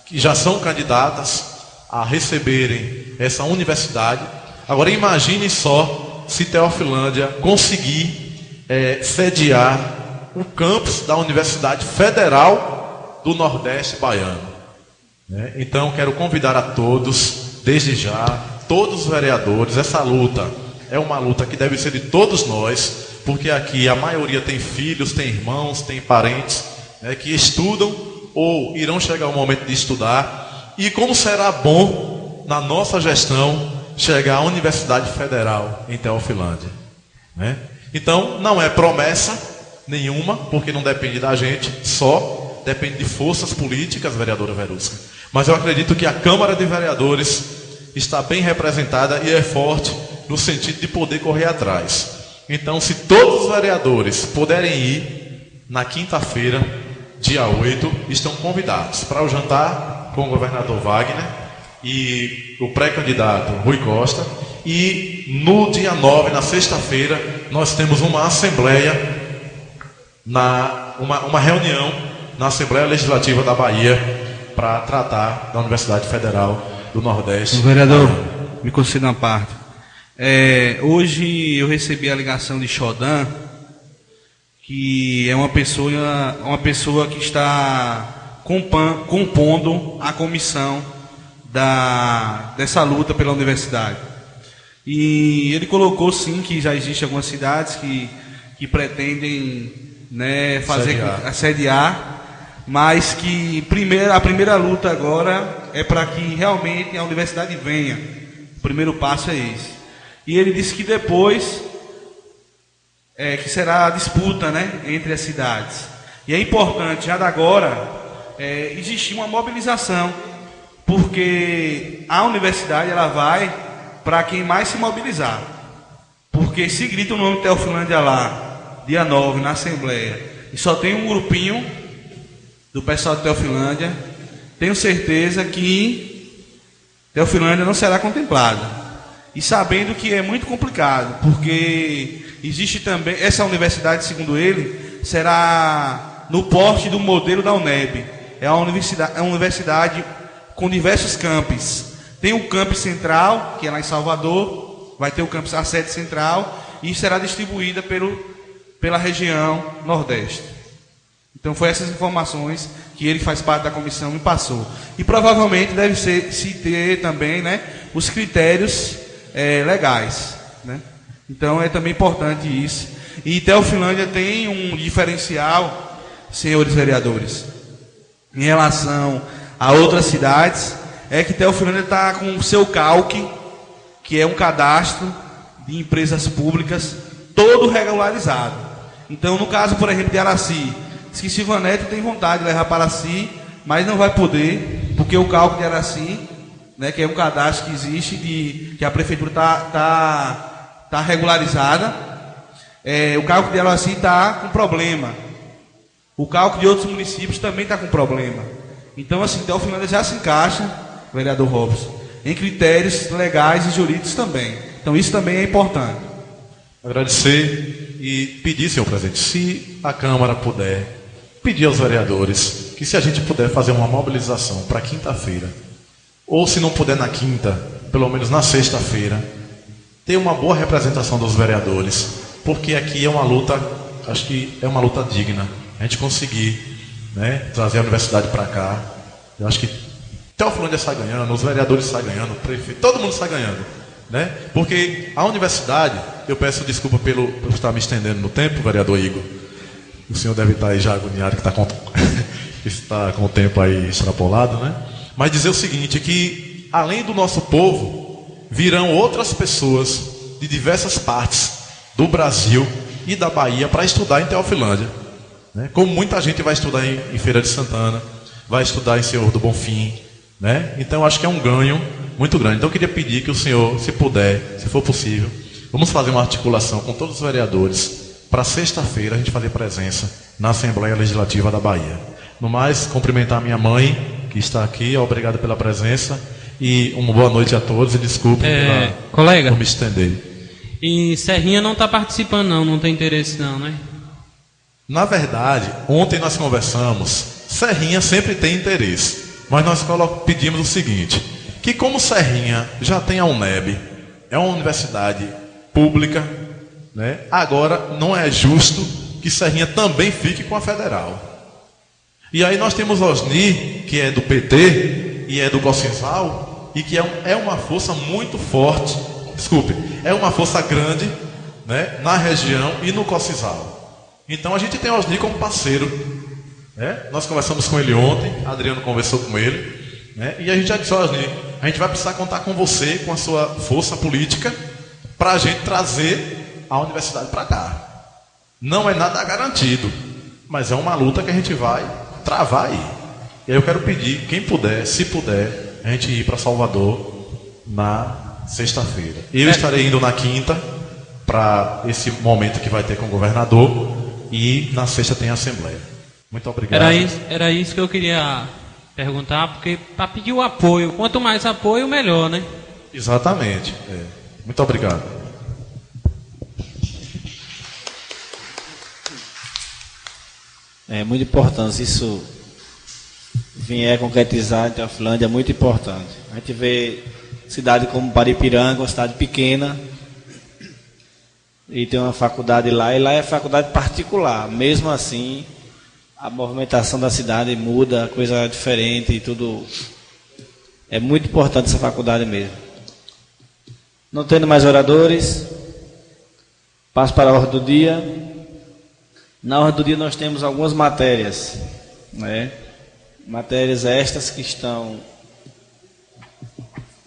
que já são candidatas a receberem essa universidade. Agora imagine só se Teofilândia conseguir sediar o campus da Universidade Federal do Nordeste Baiano. Então quero convidar a todos, desde já, todos os vereadores. Essa luta é uma luta que deve ser de todos nós, porque aqui a maioria tem filhos, tem irmãos, tem parentes, que estudam ou irão chegar o momento de estudar. E como será bom na nossa gestão chegar à Universidade Federal em Teofilândia, Então não é promessa nenhuma, porque não depende da gente só, depende de forças políticas, vereadora Verusca. Mas eu acredito que a Câmara de Vereadores está bem representada e é forte no sentido de poder correr atrás. Então, se todos os vereadores puderem ir na quinta-feira, dia 8, estão convidados para o jantar com o governador Wagner e o pré-candidato Rui Costa. E no dia 9, na sexta-feira, nós temos uma assembleia, uma reunião na Assembleia Legislativa da Bahia para tratar da Universidade Federal do Nordeste.
Vereador, me conceda uma parte. Hoje eu recebi a ligação de Xodan, que é uma pessoa que está compondo a comissão dessa luta pela universidade. E ele colocou sim que já existem algumas cidades que pretendem sediar, mas que a primeira luta agora é para que realmente a universidade venha. O primeiro passo é esse. E ele disse que depois que será a disputa, entre as cidades. E é importante já de agora existir uma mobilização, porque a universidade ela vai para quem mais se mobilizar. Porque se grita o nome de Teofilândia lá, dia 9, na Assembleia, e só tem um grupinho do pessoal de Teofilândia, tenho certeza que Teofilândia não será contemplada. E sabendo que é muito complicado, porque existe também, essa universidade, segundo ele, será no porte do modelo da UNEB. É uma universidade com diversos campos. Tem o campus central, que é lá em Salvador, vai ter o campus, a sede central, e será distribuída pela região Nordeste. Então foi essas informações que ele faz parte da comissão me passou. E provavelmente deve se ter também os critérios legais. Então é também importante isso. E Teofilândia tem um diferencial, senhores vereadores, em relação a outras cidades, é que Teofilândia está com o seu CALC, que é um cadastro de empresas públicas, todo regularizado. Então, no caso, por exemplo, de Araci, diz que Silvanete tem vontade de levar para Araci, mas não vai poder, porque o CALC de Araci, que é um cadastro que existe, que a prefeitura está regularizada, o CALC de Araci está com problema. O CALC de outros municípios também está com problema. Então, assim, Teofilândia já se encaixa, vereador Robson, em critérios legais e jurídicos também. Então, isso também é importante.
Agradecer e pedir, senhor presidente, se a Câmara puder, pedir aos vereadores que, se a gente puder fazer uma mobilização para quinta-feira, ou se não puder na quinta, pelo menos na sexta-feira, ter uma boa representação dos vereadores, porque aqui é uma luta acho que é uma luta digna. A gente conseguir, né, trazer a universidade para cá. Eu acho que Teofilândia sai ganhando, os vereadores saem ganhando, o prefeito, todo mundo sai ganhando, né? Porque a universidade, eu peço desculpa por estar me estendendo no tempo, vereador Igor. O senhor deve estar aí já agoniado, que está com o tempo aí extrapolado, né? Mas dizer o seguinte, que além do nosso povo, virão outras pessoas de diversas partes do Brasil e da Bahia para estudar em Teofilândia, né? Como muita gente vai estudar em Feira de Santana, vai estudar em Senhor do Bonfim, né? Então acho que é um ganho muito grande. Então eu queria pedir que o senhor, se puder, se for possível, vamos fazer uma articulação com todos os vereadores para sexta-feira a gente fazer presença na Assembleia Legislativa da Bahia. No mais, cumprimentar a minha mãe, que está aqui, obrigado pela presença, e uma boa noite a todos, e desculpe
colega,
por me estender.
E Serrinha não está participando não tem interesse não, né?
Na verdade, ontem nós conversamos, Serrinha sempre tem interesse, mas nós pedimos o seguinte, que como Serrinha já tem a UNEB, é uma universidade pública, né? Agora não é justo que Serrinha também fique com a federal. E aí nós temos Osni, que é do PT e é do Cocinzal, e que é uma força muito forte, é uma força grande, né, na região e no Cocinzal. Então a gente tem Osni como parceiro, né? Nós conversamos com ele ontem, Adriano conversou com ele, né? E a gente já disse, Osni, a gente vai precisar contar com você, com a sua força política, para a gente trazer a universidade para cá. Não é nada garantido, mas é uma luta que a gente vai travar aí. E aí eu quero pedir, quem puder, se puder, a gente ir para Salvador na sexta-feira. Eu estarei indo na quinta para esse momento que vai ter com o governador, e na sexta tem a assembleia. Muito obrigado.
Era isso que eu queria perguntar, porque para pedir o apoio, quanto mais apoio, melhor, né?
Exatamente. Muito obrigado.
É muito importante, isso vier concretizar em Teofilândia, é muito importante. A gente vê cidade como Paripiranga, uma cidade pequena, e tem uma faculdade lá, e lá é faculdade particular. Mesmo assim, a movimentação da cidade muda, coisa diferente e tudo. É muito importante essa faculdade mesmo. Não tendo mais oradores, passo para a ordem do dia. Na ordem do dia nós temos algumas matérias, né? Matérias estas que estão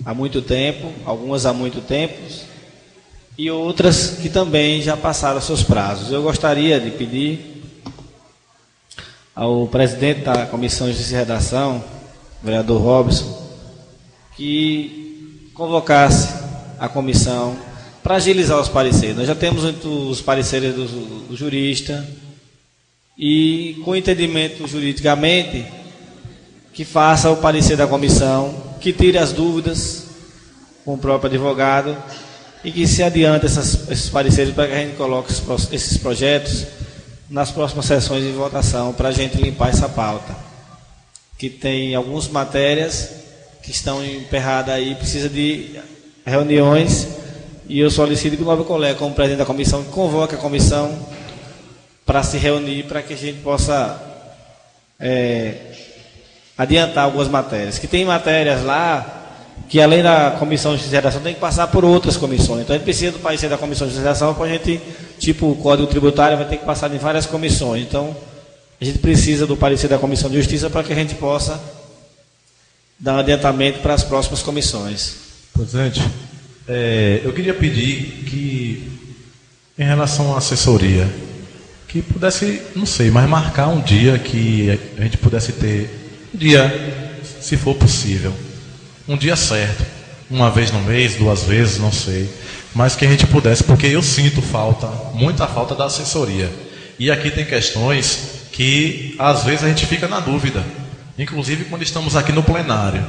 há muito tempo, algumas há muito tempo, e outras que também já passaram seus prazos. Eu gostaria de pedir ao presidente da Comissão de Justiça e Redação, vereador Robson, que convocasse a comissão para agilizar os pareceres. Nós já temos os pareceres do jurista, e com entendimento juridicamente, que faça o parecer da comissão, que tire as dúvidas com o próprio advogado e que se adiante esses pareceres para que a gente coloque esses projetos nas próximas sessões de votação, para a gente limpar essa pauta, que tem algumas matérias que estão emperradas aí, precisa de reuniões, e eu solicito que o novo colega, como presidente da comissão, convoque a comissão para se reunir, para que a gente possa adiantar algumas matérias. Que tem matérias lá que, além da comissão de justiça, tem que passar por outras comissões. Então a gente precisa do parecer da comissão de justiça para a gente, tipo o Código Tributário, vai ter que passar em várias comissões. Então a gente precisa do parecer da comissão de justiça para que a gente possa dar um adiantamento para as próximas comissões.
Presidente, eu queria pedir que, em relação à assessoria, que pudesse, não sei, mas marcar um dia que a gente pudesse ter, um dia, se for possível, um dia certo, uma vez no mês, 2 vezes, não sei, mas que a gente pudesse, porque eu sinto muita falta da assessoria, e aqui tem questões que às vezes a gente fica na dúvida, inclusive quando estamos aqui no plenário.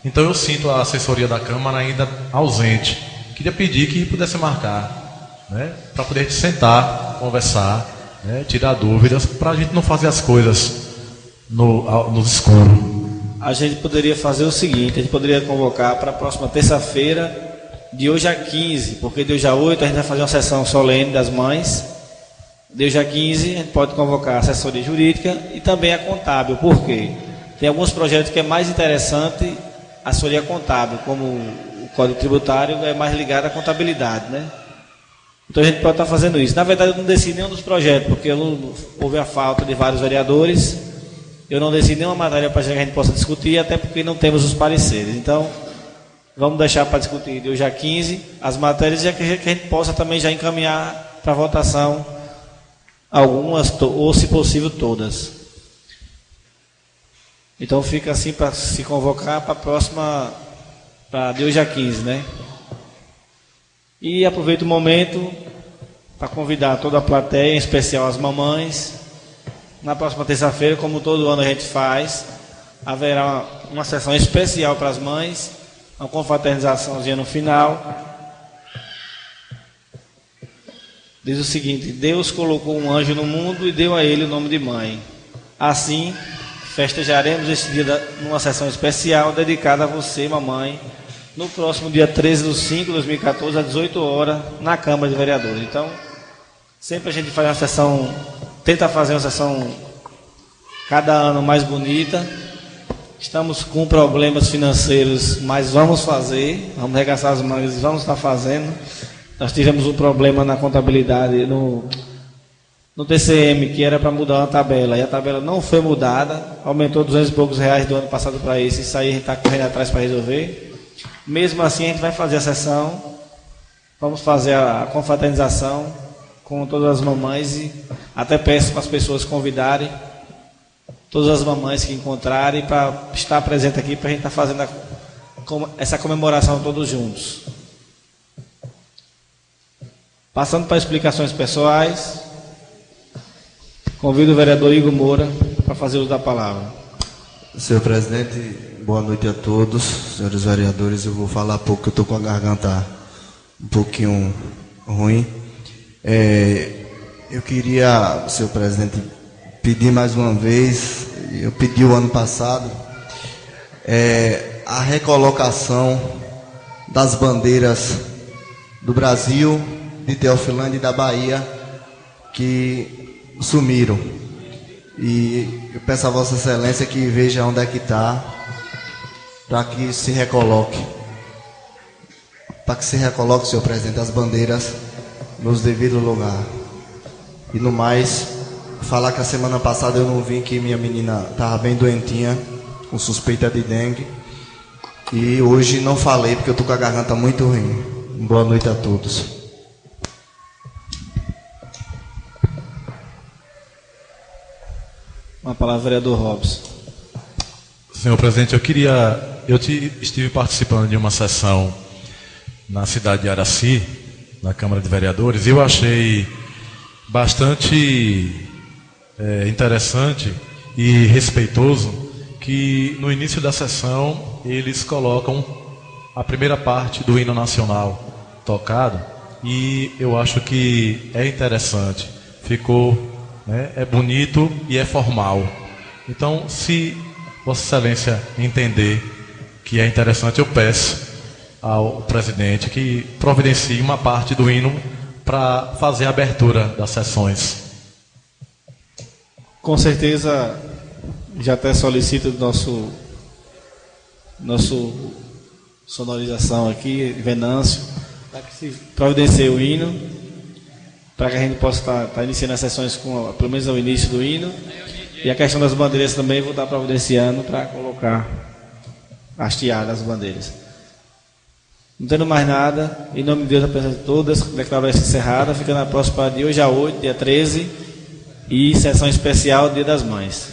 Então eu sinto a assessoria da Câmara ainda ausente. Queria pedir que pudesse marcar, né, para poder sentar, conversar, né, tirar dúvidas, para a gente não fazer as coisas no escuro.
A gente poderia fazer o seguinte, a gente poderia convocar para a próxima terça-feira, de hoje a 15, porque de hoje a 8 a gente vai fazer uma sessão solene das mães, Deus já 15, a gente pode convocar a assessoria jurídica e também a contábil. Por quê? Tem alguns projetos que é mais interessante a assessoria contábil, como o Código Tributário é mais ligado à contabilidade, né? Então a gente pode estar fazendo isso. Na verdade, eu não decidi nenhum dos projetos, porque houve a falta de vários vereadores. Eu não decidi nenhuma matéria para que a gente possa discutir, até porque não temos os pareceres. Então, vamos deixar para discutir de hoje a 15 as matérias, já que a gente possa também já encaminhar para votação algumas, ou se possível todas. Então fica assim para se convocar para a próxima, para de hoje a 15, né? E aproveito o momento para convidar toda a plateia, em especial as mamães. Na próxima terça-feira, como todo ano a gente faz, haverá uma sessão especial para as mães, uma confraternizaçãozinha no final. Diz o seguinte: Deus colocou um anjo no mundo e deu a ele o nome de mãe. Assim, festejaremos este dia numa sessão especial dedicada a você, mamãe, no próximo dia 13/5/2014, às 18 horas, na Câmara de Vereadores. Então, sempre a gente faz uma sessão, tenta fazer uma sessão cada ano mais bonita. Estamos com problemas financeiros, mas vamos fazer, vamos arregaçar as mangas e vamos estar fazendo. Nós tivemos um problema na contabilidade, no TCM, que era para mudar uma tabela, e a tabela não foi mudada, aumentou 200 e poucos reais do ano passado para esse, isso aí a gente está correndo atrás para resolver. Mesmo assim, a gente vai fazer a sessão, vamos fazer a confraternização com todas as mamães, e até peço para as pessoas convidarem todas as mamães que encontrarem para estar presente aqui, para a gente estar fazendo essa comemoração todos juntos. Passando para explicações pessoais, convido o vereador Igor Moura para fazer uso da palavra.
Senhor presidente, boa noite a todos, senhores vereadores. Eu vou falar pouco, eu estou com a garganta um pouquinho ruim. Eu queria, senhor presidente, pedir mais uma vez, eu pedi o ano passado, a recolocação das bandeiras do Brasil, de Teofilândia e da Bahia, que sumiram. E eu peço a Vossa Excelência que veja onde é que está, para que se recoloque. Para que se recoloque, senhor presidente, as bandeiras nos devido lugar. E no mais, falar que a semana passada eu não vim, que minha menina estava bem doentinha, com suspeita de dengue. E hoje não falei, porque eu estou com a garganta muito ruim. Boa noite a todos.
Uma palavra, vereador Robson.
Senhor presidente, estive participando de uma sessão na cidade de Araci, na Câmara de Vereadores, e eu achei bastante interessante e respeitoso que no início da sessão eles colocam a primeira parte do hino nacional tocado, e eu acho que é interessante, ficou, é bonito e é formal. Então, se Vossa Excelência entender que é interessante, eu peço ao presidente que providencie uma parte do hino para fazer a abertura das sessões.
Com certeza, já até solicito do nosso sonorização aqui, Venâncio, para que se providencie o hino, para que a gente possa estar iniciando as sessões com, pelo menos, o início do hino. E a questão das bandeiras também vou estar providenciando para colocar hasteadas as bandeiras. Não tendo mais nada, em nome de Deus, apresento todas, declaro essa encerrada, ficando na próxima de hoje a 8, dia 13, e sessão especial Dia das Mães.